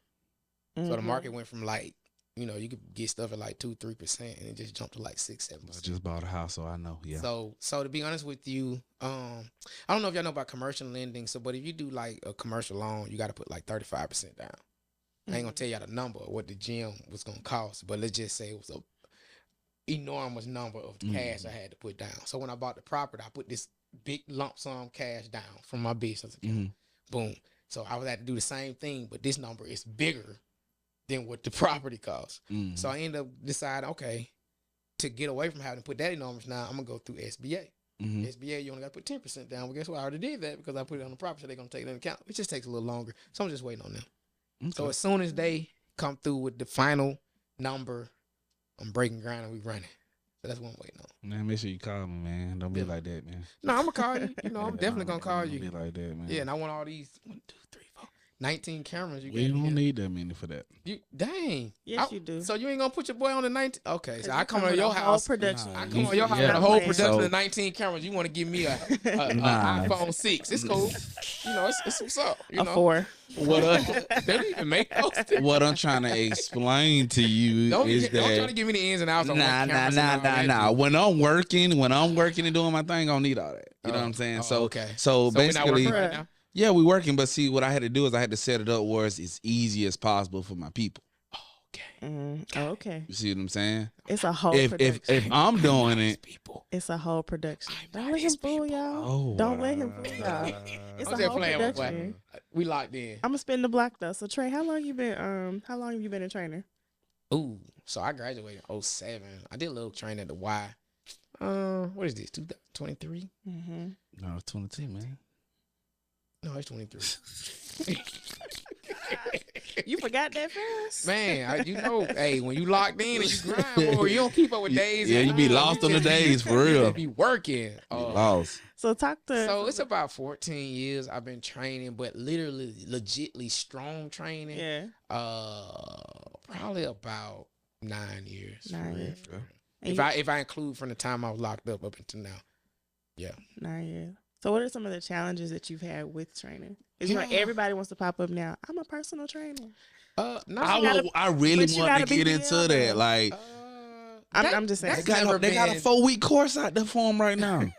So the Mhm. market went from like, you could get stuff at like 2-3% and it just jumped to like 6-7%. I just bought a house, so I know. Yeah. So to be honest with you, I don't know if y'all know about commercial lending. So, but if you do like a commercial loan, you got to put like 35% down. I ain't gonna tell y'all the number of what the gym was gonna cost, but let's just say it was a enormous number of cash I had to put down. So when I bought the property, I put this big lump sum cash down from my business account. Boom. So I would have to do the same thing, but this number is bigger than what the property costs. So I ended up deciding, okay, to get away from having to put that enormous now, I'm gonna go through SBA. SBA, you only got to put 10% down. Well, guess what? I already did that because I put it on the property, so they're gonna take it into account. It just takes a little longer. So I'm just waiting on them. So as soon as they come through with the final number, I'm breaking ground and we running. So that's what I'm waiting on. Man, make sure you call me, man. Don't be like that, man. No, I'm gonna call you. I'm definitely gonna call you. Don't be like that, man. Yeah, and I want all these 1, 2, 3, 4, 19 cameras. We gave me don't here. need that many for that. Dang. Yes, you do. So you ain't gonna put your boy on the 19? Okay, so I come with to a your whole house. production. I come on your house Yeah. with a whole Yeah. production So- of 19 cameras. You want to give me a Nah. iPhone 6? It's cool. It's what's up. A 4. What They don't even make those. what I'm trying to explain to you Don't is try to that give me the ins and outs on what nah. cameras and all that. When I'm working and doing my thing, I don't need all that. You know what I'm saying? Oh, okay. So we're not basically, working right now? yeah, we working. But see, what I had to do is I had to set it up where it's as easy as possible for my people. Okay. You see what I'm saying? It's a whole If production. I'm doing it, People. It's a whole production. I'm Don't not let him his fool people. y'all. oh, Don't let him fool y'all. It's I'm a just whole playing with production. We locked in. I'm gonna spin the block though. So Trey, how long have you been a trainer? Ooh, so I graduated in 07. I did a little training at the Y. What is this? 2023? Mm-hmm. No, it's 22, man. No, it's 23. You forgot that fast? Man, hey, when you locked in and you grind, boy, you don't keep up with days. Yeah, and you be times. lost on the just be- days, for you real. just be working. Lost. So talk to. So it's about 14 years I've been training, but literally, legitly strong training. yeah. Probably about 9 years. for 9 real, years. for real. And If I include from the time I was locked up until now. Yeah. 9 years. So what are some of the challenges that you've had with training? Because Yeah. everybody wants to pop up now. I'm a personal trainer. No, I really but you want to gotta be get into real, that. though. Like, I'm just saying. that's they never got a been- 4-week course out there for them right now.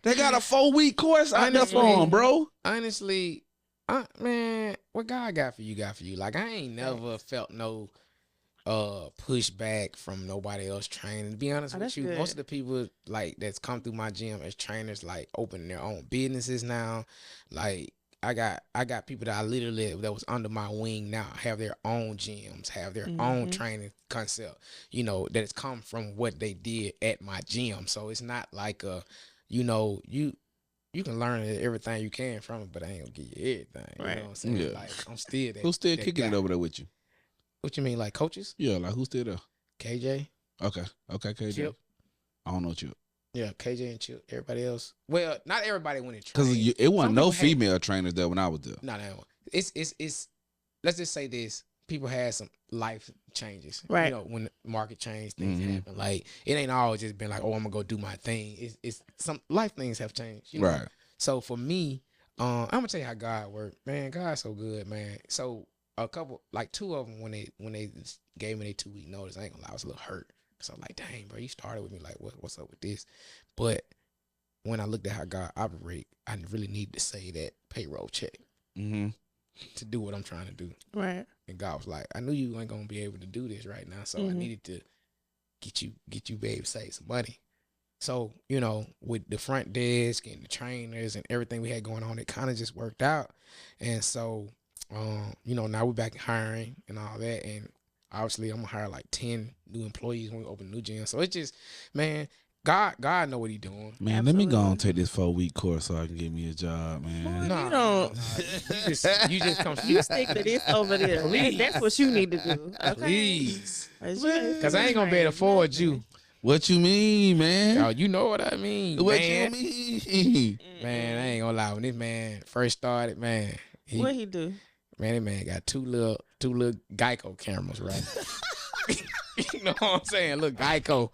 They got a 4-week course out there for Honestly, them, bro. Honestly, man, what God got for you, got for you. Like, I ain't never felt no pushback from nobody else training. To be honest Oh, with that's you, good. most of the people like that's come through my gym as trainers, like opening their own businesses now. Like, I got people that I literally that was under my wing now have their own gyms, have their own training concept. That has come from what they did at my gym. So it's not like you can learn everything you can from it, but I ain't gonna give you everything. You Right. know what I'm saying? Yeah. Like, I'm still that. Who's still that kicking it guy. over there with you? What you mean, like coaches? Yeah, like who's still there? KJ, Okay, KJ. Chip. I don't know Chip. Yeah, KJ and Chip. Everybody else. Well, not everybody went to Because train. it wasn't Some no people had- female trainers there when I was there. No, no. It's. Let's just say this: people had some life changes, Right. When the market changed, things Mhm. happen. Like, it ain't always just been like, oh, I'm gonna go do my thing. It's some life things have changed, Right. So for me, I'm gonna tell you how God worked, man. God's so good, man. So two of them when they gave me their 2 week notice, I ain't gonna lie, I was a little hurt because I'm like, dang, bro, you started with me like, what's up with this? But when I looked at how God operate, I really needed to say that payroll check to do what I'm trying to do. Right. And God was like, I knew you ain't gonna be able to do this right now, so I needed to get you, babe, save some money. So, with the front desk and the trainers and everything we had going on, it kind of just worked out. And so, now we're back hiring and all that. And obviously, I'm going to hire like 10 new employees when we open a new gym. So it's just, man, God know what he doing. Man, Absolutely. let me go and take this 4-week course so I can get me a job, man. No, you don't. You just come. You stick to this over there. Please. That's what you need to do. Okay? Please. Because I ain't going to be able to afford you. What you mean, man? Oh, you know what I mean, What man. you mean? Man, I ain't gonna lie. When this man first started, man, What he do? Man, that man got two little Geico cameras, right? You know what I'm saying? Look, Geico,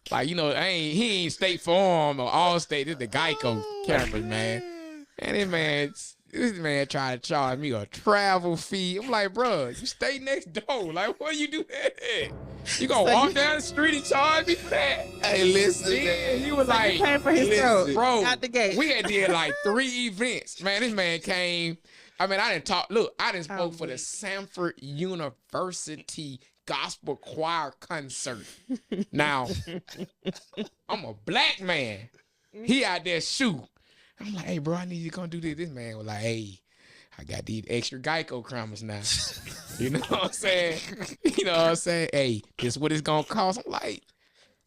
like he ain't State Farm or Allstate. This the Geico cameras, man. And this man tried to charge me a travel fee. I'm like, bro, you stay next door. Like, what do you do that? You gonna walk down the street and charge me for that? Hey, listen, Then he was like, He paid for his throat. bro, Out the gate. we had did like 3 events. Man, this man came. I mean, I didn't spoke for the Samford University Gospel Choir concert. Now, I'm a black man. He out there shooting. I'm like, hey, bro, I need you to come do this. This man was like, hey, I got these extra Geico cameras now. You know what I'm saying? You know what I'm saying? Hey, this what it's going to cost. I'm like,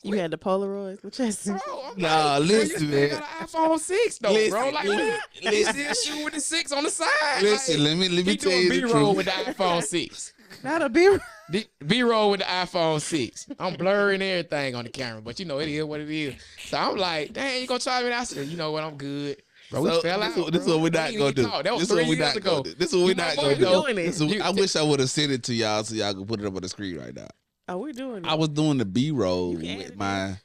You had the Polaroids? What you bro, I'm Nah, like, listen, bro, you man. got an iPhone 6, though, Listen, bro. Like, listen. still shooting with the 6 on the side. Listen, let me he tell doing you the B-roll truth. with the iPhone 6. Not a beer. B-roll with the iPhone 6. I'm blurring everything on the camera, but it is what it is. So I'm like, dang, you gonna charge me that? I said, you know what, I'm good. Bro, we fell out. This is what we're not gonna do. That was This is 3 what we're years not ago. gonna do. This is what we're not gonna do. doing it. This is- I wish I would have sent it to y'all so y'all could put it up on the screen right now. Oh, we're doing it. I was doing the B-roll You can with edit my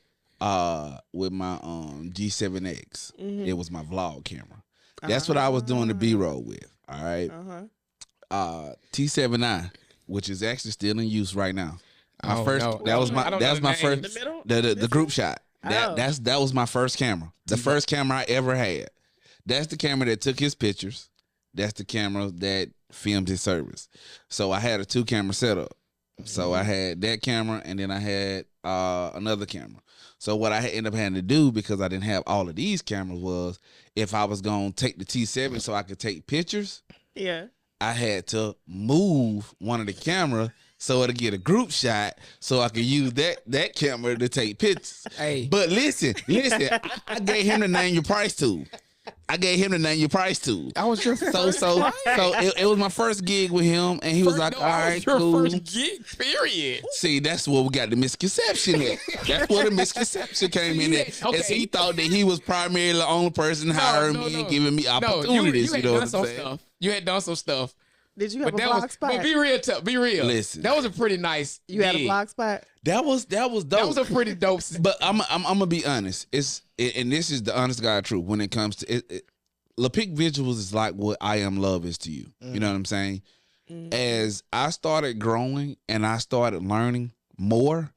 G7X. It was my vlog camera. That's what I was doing the B-roll with. All right. T7i, which is actually still in use right now. My Oh, first no. that was I my don't that know was the my name. first The middle? the group shot. Oh. That was my first camera. The first camera I ever had. That's the camera that took his pictures. That's the camera that filmed his service. So I had a 2-camera setup. So I had that camera and then I had another camera. So what I ended up having to do, because I didn't have all of these cameras, was if I was going to take the T7 so I could take pictures, Yeah. I had to move one of the cameras so it'll get a group shot so I could use that camera to take pictures. Hey. But listen, I gave him the name your price tool. I was your first so it was my first gig with him, and he was like, all right, your cool. first gig, period. See, that's where we got the misconception at. That's where the misconception came in at. Okay. And so he thought that he was primarily the only person hiring me and giving me opportunities. You You know what I'm some saying? stuff. You had done some stuff. Did you have But a that vlog was, spot? but be real. Listen. That was a pretty nice You had a gig. vlog spot? That was dope. That was a pretty dope. But I'm gonna be honest. And this is the honest God truth when it comes to it. LaPic Visuals is like what IAMLOVE is to you. You know what I'm saying? As I started growing and I started learning more,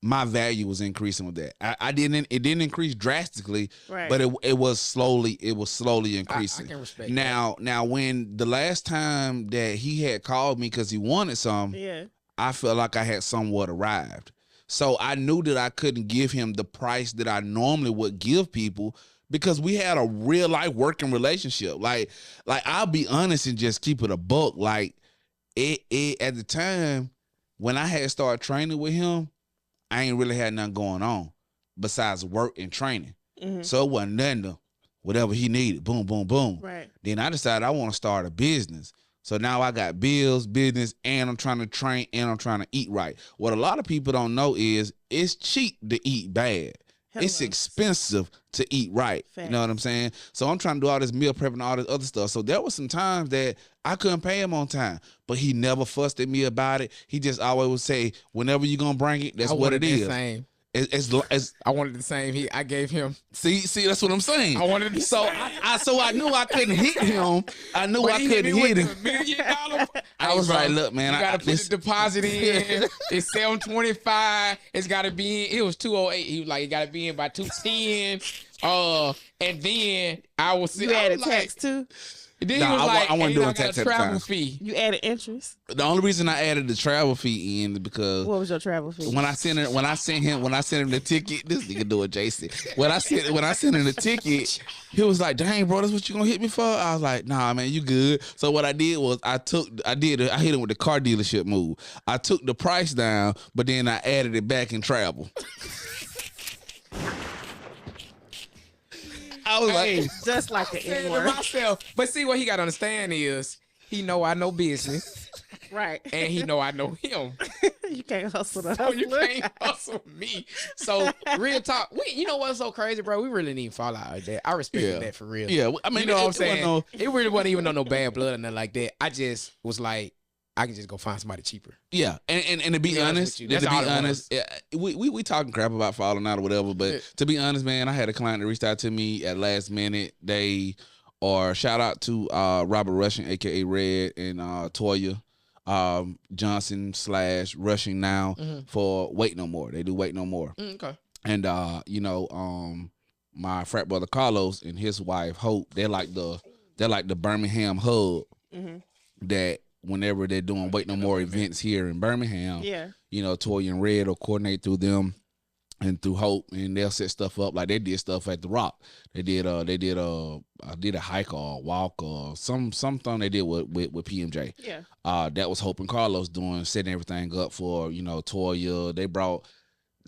my value was increasing with that. It didn't increase drastically, Right. but it was slowly increasing. I can respect now when the last time that he had called me because he wanted some, Yeah. I felt like I had somewhat arrived. So I knew that I couldn't give him the price that I normally would give people because we had a real life working relationship. Like I'll be honest and just keep it a buck. Like it at the time when I had started training with him, I ain't really had nothing going on besides work and training. So it wasn't nothing to whatever he needed. Boom, boom, boom. Right. Then I decided I want to start a business. So now I got bills, business, and I'm trying to train and I'm trying to eat right. What a lot of people don't know is it's cheap to eat bad. It's Hello. expensive to eat right. Facts. You know what I'm saying? So I'm trying to do all this meal prep and all this other stuff. So there was some times that I couldn't pay him on time, but he never fussed at me about it. He just always would say, whenever you going to bring it, that's I what wanted it that is. same. as I wanted the same. I gave him. see, that's what I'm saying. I wanted the So same. I knew I couldn't hit him. I knew I couldn't hit him. $1 million. I was like, look, man, You gotta put this, the deposit in. It's 725. It's gotta be in. It was 208. He was like, it gotta be in by 210. And then I was. You added tax too. Then Nah, he was I like, wasn't hey, doing I got tax a at the travel time. fee. You added interest. the only reason I added the travel fee in is because What was your travel fee? when I sent him the ticket, this nigga do it, Jason. When I sent him the ticket, he was like, "Dang, bro, that's what you gonna hit me for?" I was like, "Nah, man, you good." So what I did was I hit him with the car dealership move. I took the price down, but then I added it back in travel. I was like, Just like the Saying to N-word. myself. But see, what he got to understand is he know I know business Right. and he know I know him. You can't hustle the So you hustler. can't hustle me. So real talk, you know what's so crazy, bro? We really didn't fall out like that. I respected Yeah. that for real. yeah, I mean, You know what I'm it wasn't saying? no- It really wasn't even no bad blood or nothing like that. I just was like, I can just go find somebody cheaper. Yeah, and to be be honest honest, with you, that's all it yeah, we talking crap about falling out or whatever, but Yeah. to be honest, man, I had a client that reached out to me at last minute. Shout out to Robert Rushing, aka Red, and Toya Johnson / Rushing now for Wait No More. They do Wait No More, Okay. and my frat brother Carlos and his wife Hope, they're like the Birmingham hub that. Whenever they're doing Wait No More events here in Birmingham, Yeah. Toya and Red will coordinate through them and through Hope, and they'll set stuff up like they did stuff at the Rock. They did a hike or a walk or something they did with PMJ. Yeah. That was Hope and Carlos doing, setting everything up for Toya. They brought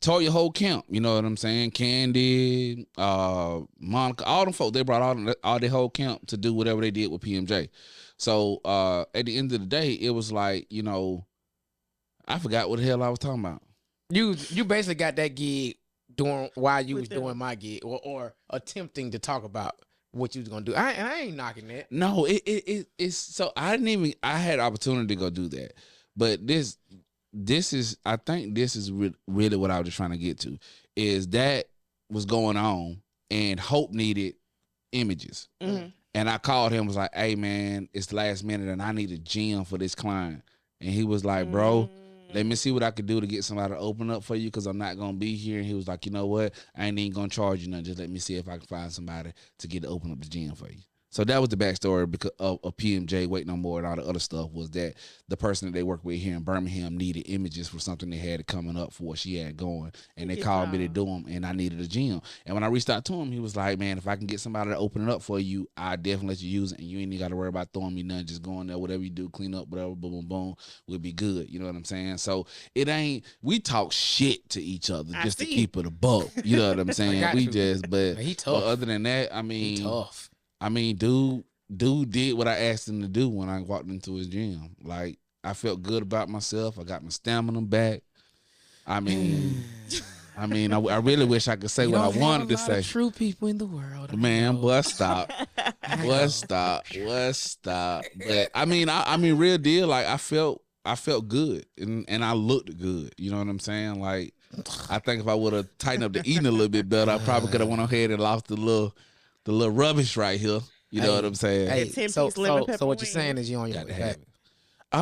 Toya whole camp. You know what I'm saying? Candy, Monica, all them folks. They brought all their whole camp to do whatever they did with PMJ. So at the end of the day, it was like, I forgot what the hell I was talking about. You basically got that gig doing while you With was them. doing my gig or attempting to talk about what you was gonna do. I ain't knocking that. No, it's so I had opportunity to go do that, but this is, I think this is really what I was just trying to get to, is that was going on and Hope needed images. Mm-hmm. And I called him, was like, "Hey man, it's the last minute and I need a gym for this client." And he was like, "Bro, let me see what I could do to get somebody to open up for you, because I'm not gonna be here." And he was like, "You know what? I ain't even gonna charge you nothing. Just let me see if I can find somebody to get to open up the gym for you." So that was the backstory because of PMJ, Wait No More, and all the other stuff, was that the person that they work with here in Birmingham needed images for something they had coming up for what she had going. And they called me to do them, and I needed a gym. And when I reached out to him, he was like, "Man, if I can get somebody to open it up for you, I definitely let you use it. And you ain't even got to worry about throwing me nothing. Just go in there, whatever you do, clean up, whatever, boom, boom, boom, we'll be good." You know what I'm saying? So we talk shit to each other just to keep it a buck. You know what I'm saying? got you. But He tough. other than that, He tough. Dude did what I asked him to do when I walked into his gym. Like, I felt good about myself. I got my stamina back. I really wish I could say what I wanted to say. True people in the world, Man, but stop. Stop. But real deal. Like, I felt good and I looked good. You know what I'm saying? Like, I think if I would have tightened up the eating a little bit better, I probably could have went ahead and lost the little rubbish right here. You know what I'm saying? Hey, 10-piece so lemon pepper what you're wings. saying is you on your Got way to back. have it.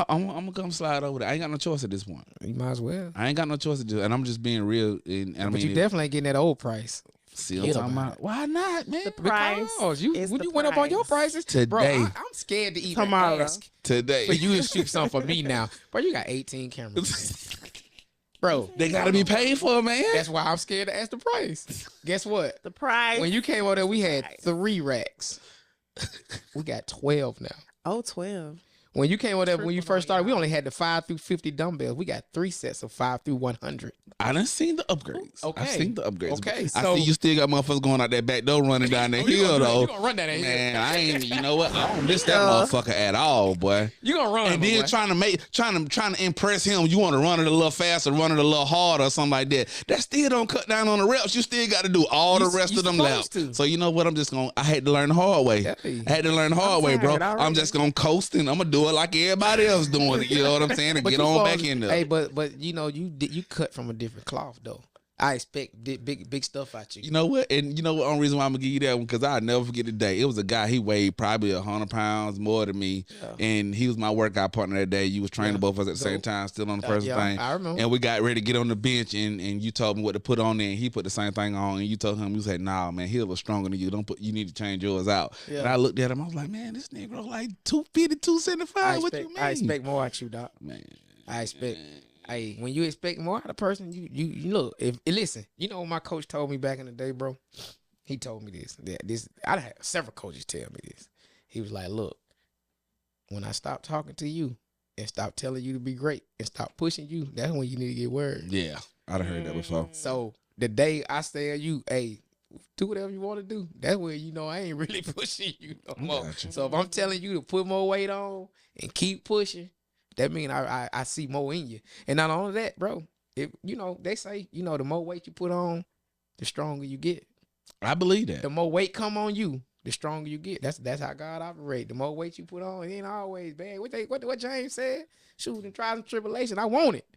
I'm gonna come slide over there. I ain't got no choice at this point. You might as well. I ain't got no choice to do, and I'm just being real. And I But mean, you definitely ain't getting that old price. still Get talking about about why not, man? Price Because you is when the you went up on your price. prices bro, Today. I'm scared to even Tomorrow. ask Today, for you to shoot something for me now. Bro, you got 18 cameras. Bro, they gotta be paid for, man. that's why I'm scared to ask the price. Guess what? The price. When you came over there, we had 3 racks. We got 12 now. Oh, 12. When you came over there, when you Triple first started, we y'all. only had the 5 through 50 dumbbells. We got 3 sets of 5 through 100. I done seen the upgrades. Okay. I seen the upgrades. Okay, I so- see you still got motherfuckers going out that back door running down the hill though. You gonna run that hill. Man, I ain't. You know what? I don't miss that motherfucker at all, boy. You gonna run, And my then boy. trying to impress him, you want to run it a little faster, run it a little harder, or something like that. That still don't cut down on the reps. You still got to do all the rest you of them supposed laps. to. So you know what? I had to learn the hard way. Hey. I had to learn the hard way, bro. tired already. I'm just gonna coast and I'm gonna do it like everybody else doing it. You know what I'm saying? And But get you on supposed- back in there. Hey, but you know you cut from a different cloth though. I expect big stuff out you. You know what? And you know what? Only reason why I'm gonna give you that one because I'll never forget the day. It was a guy. He weighed probably 100 pounds more than me, and he was my workout partner that day. You was training both of us at the same time, still on the first thing. I remember. And we got ready to get on the bench, and you told me what to put on there, and he put the same thing on, and you told him, you said, "Nah, man, he a little stronger than you. You need to change yours out." Yeah. And I looked at him. I was like, "Man, this nigga like 250, 275. What you mean?" I expect more at you, Doc. Man, I expect. Hey, when you expect more out of a person, you look. If listen, you know what my coach told me back in the day, bro. He told me this. I had several coaches tell me this. He was like, "Look, when I stop talking to you and stop telling you to be great and stop pushing you, that's when you need to get worried." Yeah, I'd have heard that before. So the day I say to you, "Hey, do whatever you want to do," that's where you know I ain't really pushing you no more. Gotcha. So if I'm telling you to put more weight on and keep pushing, that means I see more in you. And not only that, bro, if you know, they say, you know, the more weight you put on, the stronger you get. I believe that. The more weight come on you, the stronger you get. That's how God operates. The more weight you put on, it ain't always bad. What James said? Shoot, and trials and tribulation, I want it.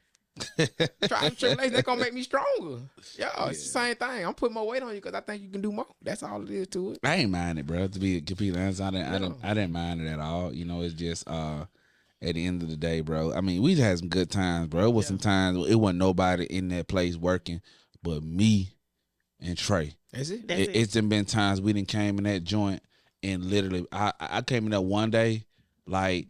Trials and tribulation, they're gonna make me stronger. Yeah, it's the same thing. I'm putting more weight on you because I think you can do more. That's all it is to it. I ain't mind it, bro. To be completely honest, I didn't mind it at all. You know, it's just at the end of the day, bro. I mean, we had some good times, bro. It was some times it wasn't nobody in that place working but me and Trey. Is it? It's been times we didn't came in that joint and literally I came in there one day, like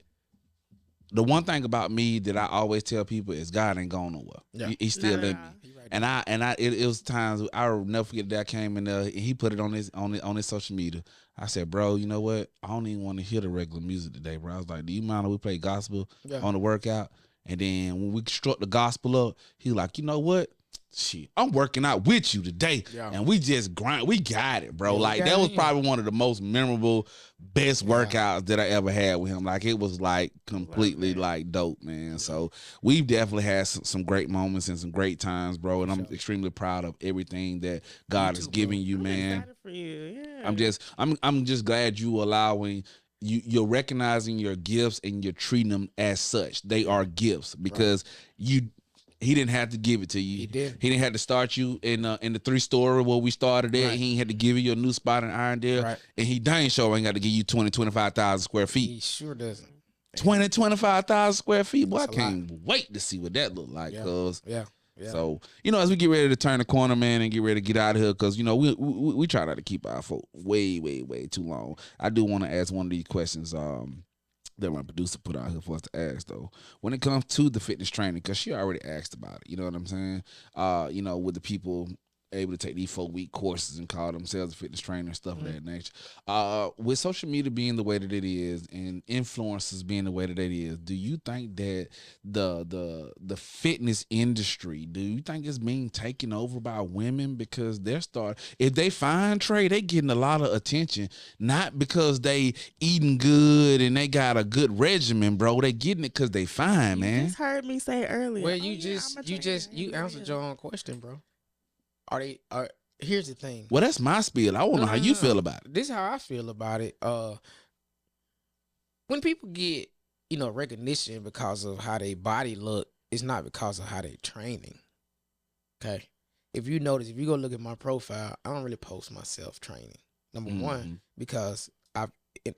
the one thing about me that I always tell people is God ain't going nowhere. Yeah. He's still in me. Right. It was times I'll never forget that I came in there and he put it on his social media. I said, "Bro, you know what? I don't even want to hear the regular music today, bro." I was like, "Do you mind if we play gospel on the workout?" And then when we struck the gospel up, he was like, "You know what? Shit, I'm working out with you today." Yeah. And we just grind. We got it, bro. Like that was probably one of the most memorable, best workouts that I ever had with him. Like it was like completely like dope, man. So we've definitely had some great moments and some great times, bro. And I'm extremely proud of everything that God has given you, man. I'm excited for you. Yeah. I'm just glad you allowing. You're recognizing your gifts and you're treating them as such. They are gifts because he didn't have to give it to you. He did. He didn't have to start you in the 3-story where we started at. Right. He ain't had to give you a new spot in Irondale. Right. And he dang sure ain't got to give you 25,000 square feet. He sure doesn't. 25,000 square feet. Boy, I can't wait to see what that look like. Yeah. So, you know, as we get ready to turn the corner, man, and get ready to get out of here, because, you know, we try not to keep our folk way, way, way too long. I do want to ask one of these questions that my producer put out here for us to ask, though. When it comes to the fitness training, because she already asked about it, you know what I'm saying? You know, with the people able to take these 4-week courses and call themselves a fitness trainer and stuff of that nature. With social media being the way that it is and influencers being the way that it is, do you think that the fitness industry, do you think it's being taken over by women because if they find Trey, they getting a lot of attention, not because they eating good and they got a good regimen, bro. They getting it because they fine, man. You just heard me say earlier. Well, you answered your own question, bro. Here's the thing. Well, that's my spiel. I want to know how you feel about it. This is how I feel about it. When people get, you know, recognition because of how their body look, it's not because of how they training. Okay. If you notice, if you go look at my profile, I don't really post myself training. Number one, because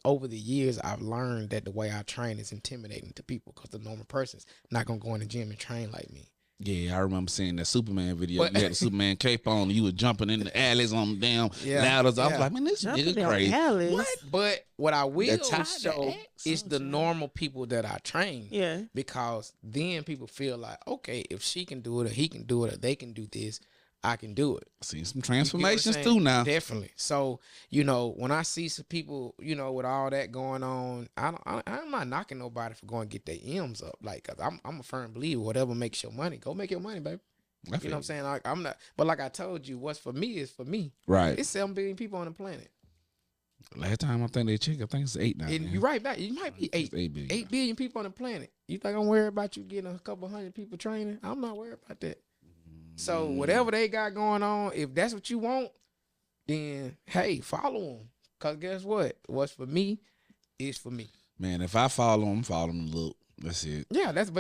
over the years, I've learned that the way I train is intimidating to people because the normal person's not going to go in the gym and train like me. Yeah, I remember seeing that Superman video. You had the Superman cape on. You were jumping in the alleys on damn ladders. I was like, man, this nigga crazy. What? But what I will show is the normal people that I train. Yeah. Because then people feel like, okay, if she can do it or he can do it or they can do this, I can do it. See some transformations too now. Definitely. So, you know, when I see some people, you know, with all that going on, I'm not knocking nobody for going to get their M's up. Like, cause I'm a firm believer, whatever makes your money, go make your money, baby. You know what I'm saying? Like, I'm not, but like I told you, what's for me is for me. Right. It's 7 billion people on the planet. Last time I think they checked, I think it's 8 now. You're right back. You might be 8 billion. 8 billion people on the planet. You think I'm worried about you getting a couple hundred people training? I'm not worried about that. So whatever they got going on, if that's what you want, then hey, follow them. Cause guess what? What's for me is for me. Man, if I follow them, follow them. Look, that's it. Yeah, that's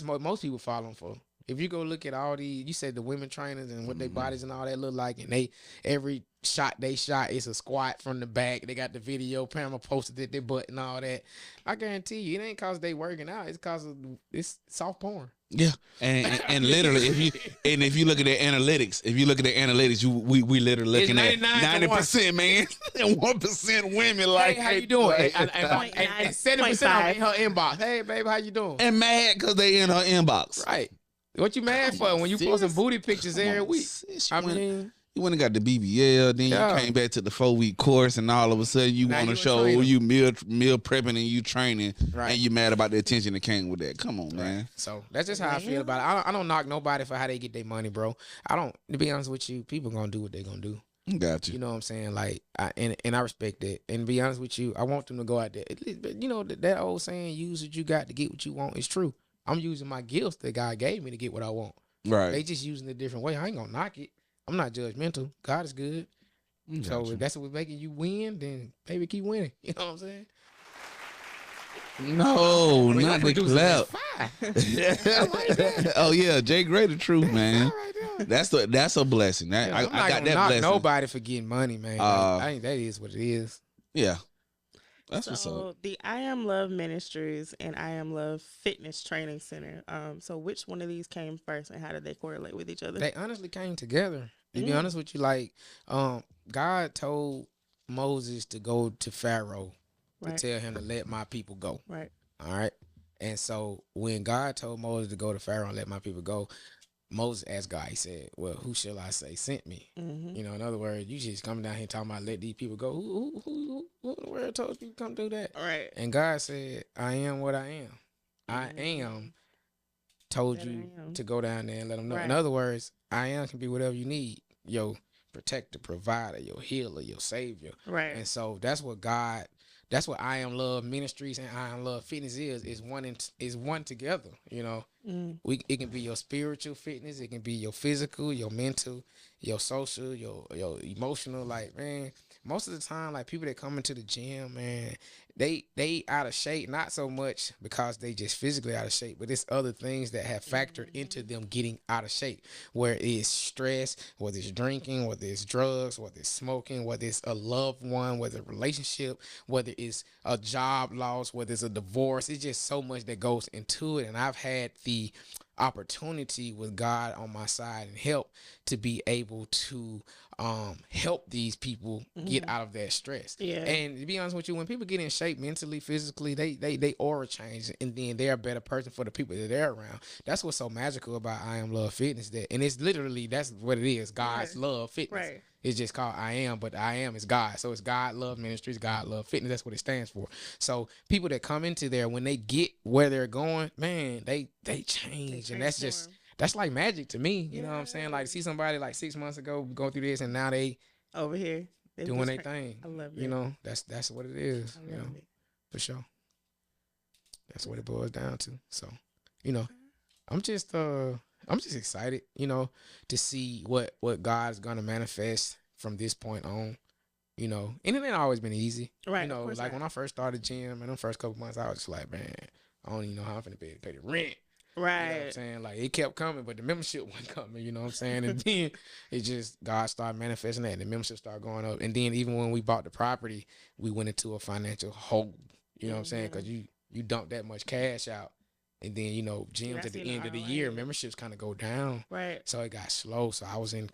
what most people follow them for. If you go look at all these, you said the women trainers and what their bodies and all that look like, and they every shot they shot is a squat from the back. They got the video camera posted at their butt and all that. I guarantee you, it ain't cause they working out. It's cause it's soft porn. Yeah, and literally, if you look at the analytics, we literally looking at 90% man and 1% women. Like, hey, how you doing? And 70% are in her inbox. Hey, baby, how you doing? And mad because they in her inbox. Right. What you mad for when you posting booty pictures every week? I mean. You went and got the BBL, then you came back to the 4-week course, and all of a sudden you want to show you meal prepping and you training, and you mad about the attention that came with that. Come on, man. So that's just how I feel about it. I don't knock nobody for how they get their money, bro. I don't. To be honest with you, people gonna do what they gonna do. Got you. You know what I'm saying? Like, and I respect that. And to be honest with you, I want them to go out there. You know that old saying, "Use what you got to get what you want." Is true. I'm using my gifts that God gave me to get what I want. Right. They just using it a different way. I ain't gonna knock it. I'm not judgmental. God is good. So if that's what's making you win, then baby, keep winning. You know what I'm saying? No, not the clap. Oh yeah, Jay Gray the truth, man. That's a blessing. I got that blessing. Nobody for getting money, man. I think that is what it is. Yeah. That's what's up. So the IAMLOVE Ministries and IAMLOVE Fitness Training Center. So which one of these came first, and how did they correlate with each other? They honestly came together. To be honest with you, like God told Moses to go to Pharaoh to tell him to let my people go. Right. All right. And so when God told Moses to go to Pharaoh and let my people go, Moses asked God, he said, well, who shall I say sent me? Mm-hmm. You know, in other words, you just coming down here talking about let these people go. Who in the world told you to come do that? All right. And God said, I am what I am. I am told you to go down there and let them know. Right. In other words, I am can be whatever you need. Your protector, provider, your healer, your savior. Right. And so that's what IAMLOVE Ministries and IAMLOVE Fitness is one together. You know, it can be your spiritual fitness, it can be your physical, your mental, your social, your emotional. Like, man, most of the time, like people that come into the gym, man, they out of shape, not so much because they just physically out of shape, but it's other things that have factored into them getting out of shape, where it's stress, whether it's drinking, whether it's drugs, whether it's smoking, whether it's a loved one, whether it's a relationship, whether it's a job loss, whether it's a divorce. It's just so much that goes into it. And I've had the opportunity with God on my side and help to be able to help these people get out of that stress. Yeah. And to be honest with you, when people get in shape mentally, physically, they aura change, and then they're a better person for the people that they're around. That's what's so magical about IAMLOVE Fitness. And it's literally, that's what it is, God's love fitness. Right. It's just called I Am, but I Am is God. So it's God Love Ministries, God Love Fitness. That's what it stands for. So people that come into there, when they get where they're going, man, they change. And that's like magic to me. You know what I'm saying? Like, see somebody like 6 months ago go through this, and now they over here doing their thing. I love it. You know, that's what it is. You know, for sure. That's what it boils down to. So, you know, I'm just excited, you know, to see what God's gonna manifest from this point on. You know, and it ain't always been easy. Right. You know, like when I first started gym and them first couple months, I was just like, man, I don't even know how I'm finna pay the rent. Right. You know what I'm saying? Like, it kept coming, but the membership wasn't coming, you know what I'm saying? And then it just, God started manifesting that, and the membership started going up. And then even when we bought the property, we went into a financial hole, you know what I'm saying? Because you dump that much cash out. And then, you know, gyms at the end of the year, memberships kind of go down. Right. So it got slow. So I was in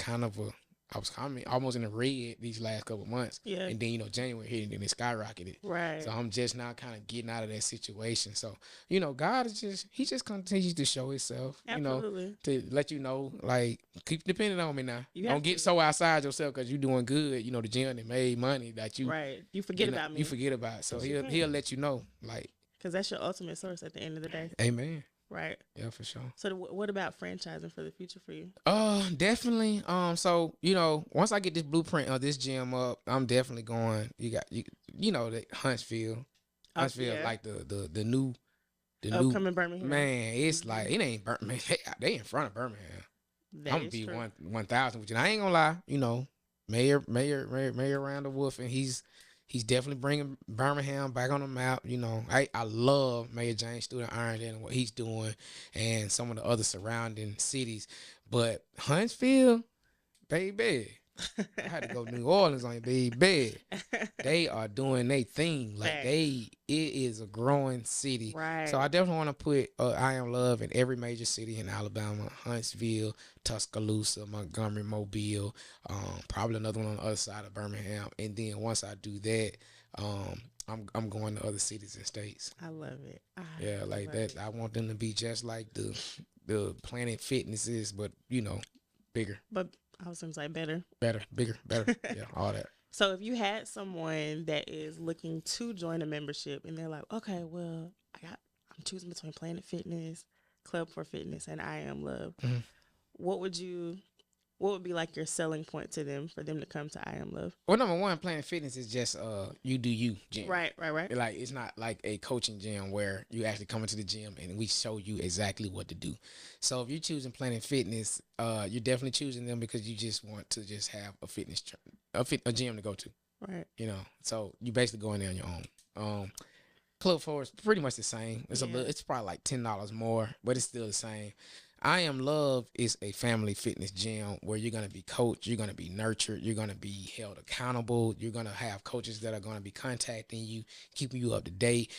almost in the red these last couple of months. Yeah. And then, you know, January hit and then it skyrocketed. Right. So I'm just now kind of getting out of that situation. So, you know, God is he just continues to show himself. Absolutely. You know, to let you know, like, keep depending on me now. Don't get so outside yourself because you're doing good. You know, the gym that made money that you. Right. You forget about me. You forget about it. So he'll let you know, like. Because that's your ultimate source at the end of the day. Amen. Right. Yeah, for sure. So what about franchising for the future for you? Definitely. So, you know, once I get this blueprint of this gym up, I'm definitely going. You know, the Huntsville, like the new upcoming Birmingham. Man, it's like, it ain't Birmingham. They in front of Birmingham. I'm gonna be 1,000 with you. I ain't gonna lie. You know, Mayor Randall Wolf, and he's he's definitely bringing Birmingham back on the map. You know, I love Mayor James Stewart Ironton and what he's doing, and some of the other surrounding cities. But Huntsville, baby, I had to go to New Orleans on you, baby. They are doing their thing. Like Facts. it is a growing city. Right. So I definitely want to put I Am Love in every major city in Alabama: Huntsville, Tuscaloosa, Montgomery, Mobile, probably another one on the other side of Birmingham. And then once I do that, I'm going to other cities and states. I love it. Yeah, like love that. it. I want them to be just like the Planet Fitnesses, but you know, bigger, But I was gonna say better. better, bigger, better. Yeah, all that. So if you had someone that is looking to join a membership and they're like, okay, well, I'm choosing between Planet Fitness, Club for Fitness, and I Am Love. Mhm. What would be like your selling point to them for them to come to I Am Love? Well, number one, Planet Fitness is just you do you gym. Right. Like it's not like a coaching gym where you actually come into the gym and we show you exactly what to do. So if you're choosing Planet Fitness, you're definitely choosing them because you just want to just have a fitness a gym to go to. Right. You know, so you basically go in there on your own. Club 4 is pretty much the same. It's it's probably like $10 more, but it's still the same. I Am Love is a family fitness gym where you're going to be coached, you're going to be nurtured, you're going to be held accountable, you're going to have coaches that are going to be contacting you, keeping you up to date.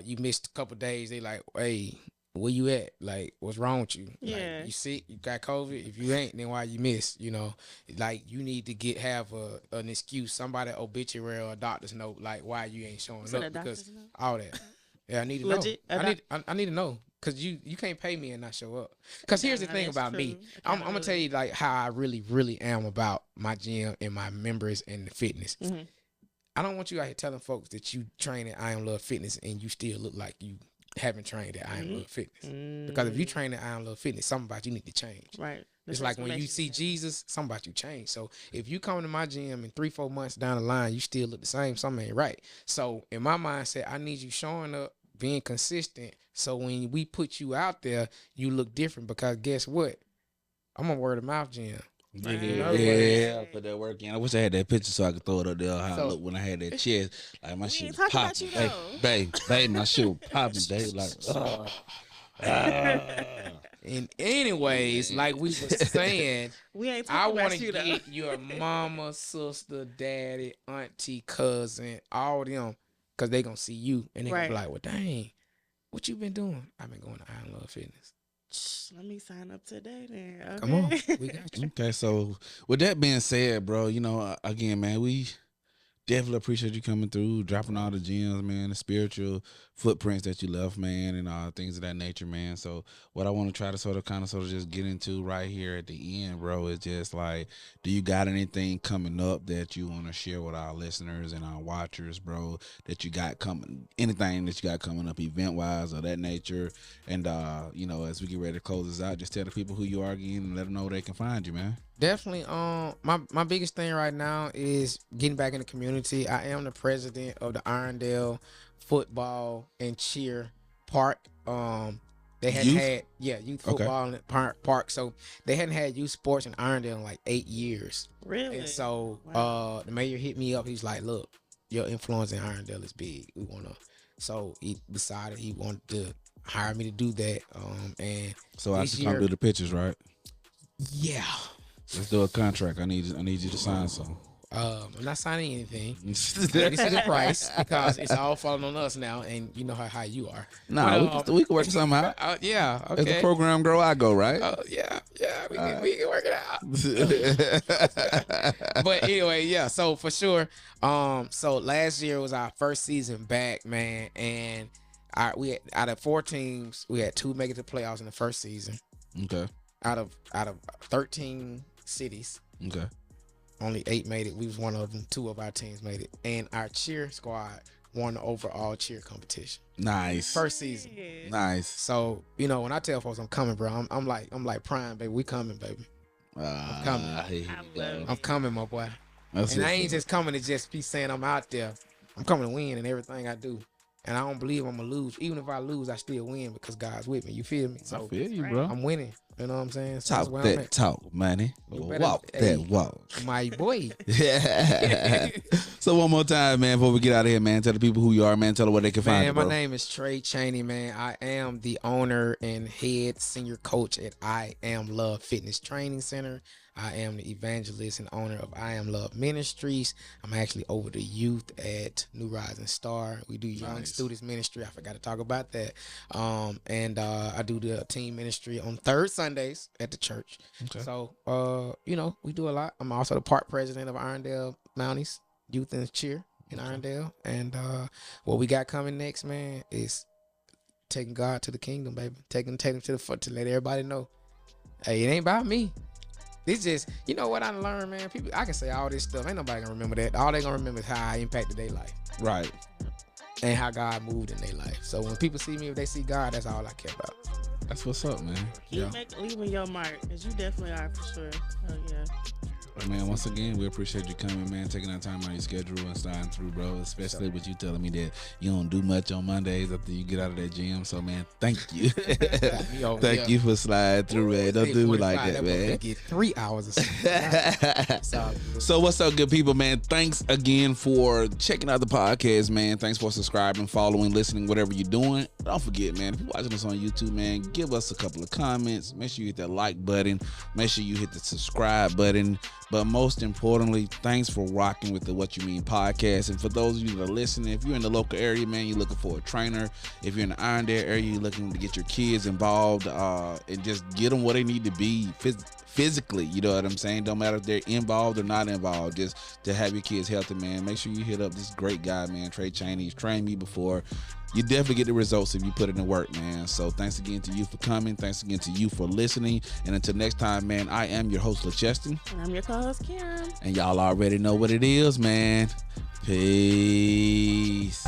You missed a couple days, they like, hey, where you at? Like, what's wrong with you? Yeah. Like, you sick? You got COVID? If you ain't, then why you miss? You know, like you need to have an excuse, somebody obituary or a doctor's note, like why you ain't showing So up the because doctor's note? all that. Yeah, I need to Legit? know. I need to know because you can't pay me and not show up. Because here's the Nah, thing that's about me. true. I'm gonna tell you like how I really am about my gym and my members and the fitness. Mhm. I don't want you out here telling folks that you train at I Am Love Fitness and you still look like you haven't trained at I Am Love Fitness. Because if you train at I Am Love Fitness, something about you need to change. Right. The It's like when you transformation see happens. Jesus, something about you change. So if you come to my gym and 3-4 months down the line, you still look the same, something ain't right. So in my mindset, I need you showing up, being consistent. So when we put you out there, you look different because guess what? I'm a word of mouth gym. Yeah, put that work in. I wish I had that picture so I could throw it up there. How I So- look when I had that chest, like my We shit ain't was talking about popping. you, Hey, though. babe, my shit was popping. They like, And anyways, like we was saying, We ain't I talking want about to you though. get your mama, sister, daddy, auntie, cousin, all them, because they going to see you and they going to be Right. like, well, dang, what you been doing? I've been going to I Love Fitness. Let me sign up today then. Okay. Come on, we got you. okay. So with that being said, bro, you know, again, man, we definitely appreciate you coming through, dropping all the gems, man, the spiritual footprints that you left, man, and things of that nature, man. So what I want to try to sort of just get into right here at the end, bro, is just like, do you got anything coming up that you want to share with our listeners and our watchers, bro, that you got coming, anything that you got coming up event wise or that nature? And, you know, as we get ready to close this out, just tell the people who you are again and let them know where they can find you, man. Definitely. My biggest thing right now is getting back in the community. I am the president of the Irondale Football and Cheer Park. They hadn't Youth? had youth Okay. football in the park. So they hadn't had youth sports in Irondale in like 8 years. Really? And so Wow. the mayor hit me up. He's like, look, your influence in Irondale is big. We wanna. So he decided he wanted to hire me to do that. And So I this should come year- do the pictures, right? yeah. Let's do a contract. I need you to sign some. I'm not signing anything. This is a price because it's all falling on us now, and you know how you are. Nah, we can work something out. Yeah, okay. As the program grow, I go, right? Yeah, we can work it out. But anyway, yeah. So for sure. So last year was our first season back, man, and we had, out of 4 teams, we had 2 make it to playoffs in the first season. Okay. Out of 13 cities. Okay. Only 8 made it. We was one of them. 2 of our teams made it. And our cheer squad won the overall cheer competition. Nice. First season. Nice. So, you know, when I tell folks I'm coming, bro, I'm like Prime, baby. We coming, baby. coming. Here you go. I'm coming, my boy. That's And I what's ain't up. just coming to just be saying I'm out there. I'm coming to win in everything I do. And I don't believe I'm going to lose. Even if I lose, I still win because God's with me. You feel me? I So feel you, bro. I'm winning. You know what I'm saying? So Talk that talk, money. Walk that walk. My boy. Yeah. So one more time, man, before we get out of here, man, tell the people who you are, man. Tell them where they can find you, bro. My name is Trey Chaney, man. I am the owner and head senior coach at IAMLOVE Fitness Training Center. I am the evangelist and owner of IAMLOVE Ministries. I'm actually over the youth at New Rising Star. We do young students ministry. I forgot to talk about that. And I do the team ministry on third Sundays at the church. Okay. So, you know, we do a lot. I'm also the part president of Irondale Mounties Youth and Cheer in Irondale. And what we got coming next, man, is taking God to the kingdom, baby. Taking him to the foot to let everybody know, hey, it ain't about me. This just, you know what I learned, man? People, I can say all this stuff. Ain't nobody gonna remember that. All they gonna remember is how I impacted their life. Right. And how God moved in their life. So when people see me, if they see God, that's all I care about. That's what's up, man. Keep leaving your mark, because you definitely are, for sure. Oh, yeah. Man, once again, we appreciate you coming, man, taking that time out of your schedule and starting through, bro, especially with you telling me that you don't do much on Mondays after you get out of that gym. So, man, thank you. Thank you for sliding through, man. Don't do me like that, man. Get 3 hours of sleep. So, what's up, good people, man? Thanks again for checking out the podcast, man. Thanks for subscribing, following, listening, whatever you're doing. Don't forget, man, if you're watching us on YouTube, man, give us a couple of comments. Make sure you hit that like button. Make sure you hit the subscribe button. But most importantly, thanks for rocking with the What You Mean podcast. And for those of you that are listening, if you're in the local area, man, you're looking for a trainer. If you're in the Irondale area, you're looking to get your kids involved and just get them where they need to be physically. You know what I'm saying? Don't matter if they're involved or not involved. Just to have your kids healthy, man. Make sure you hit up this great guy, man, Trey Chaney. He's trained me before. You definitely get the results if you put it in work, man. So thanks again to you for coming. Thanks again to you for listening. And until next time, man, I am your host, LaCheston. And I'm your co-host, Kim. And y'all already know what it is, man. Peace.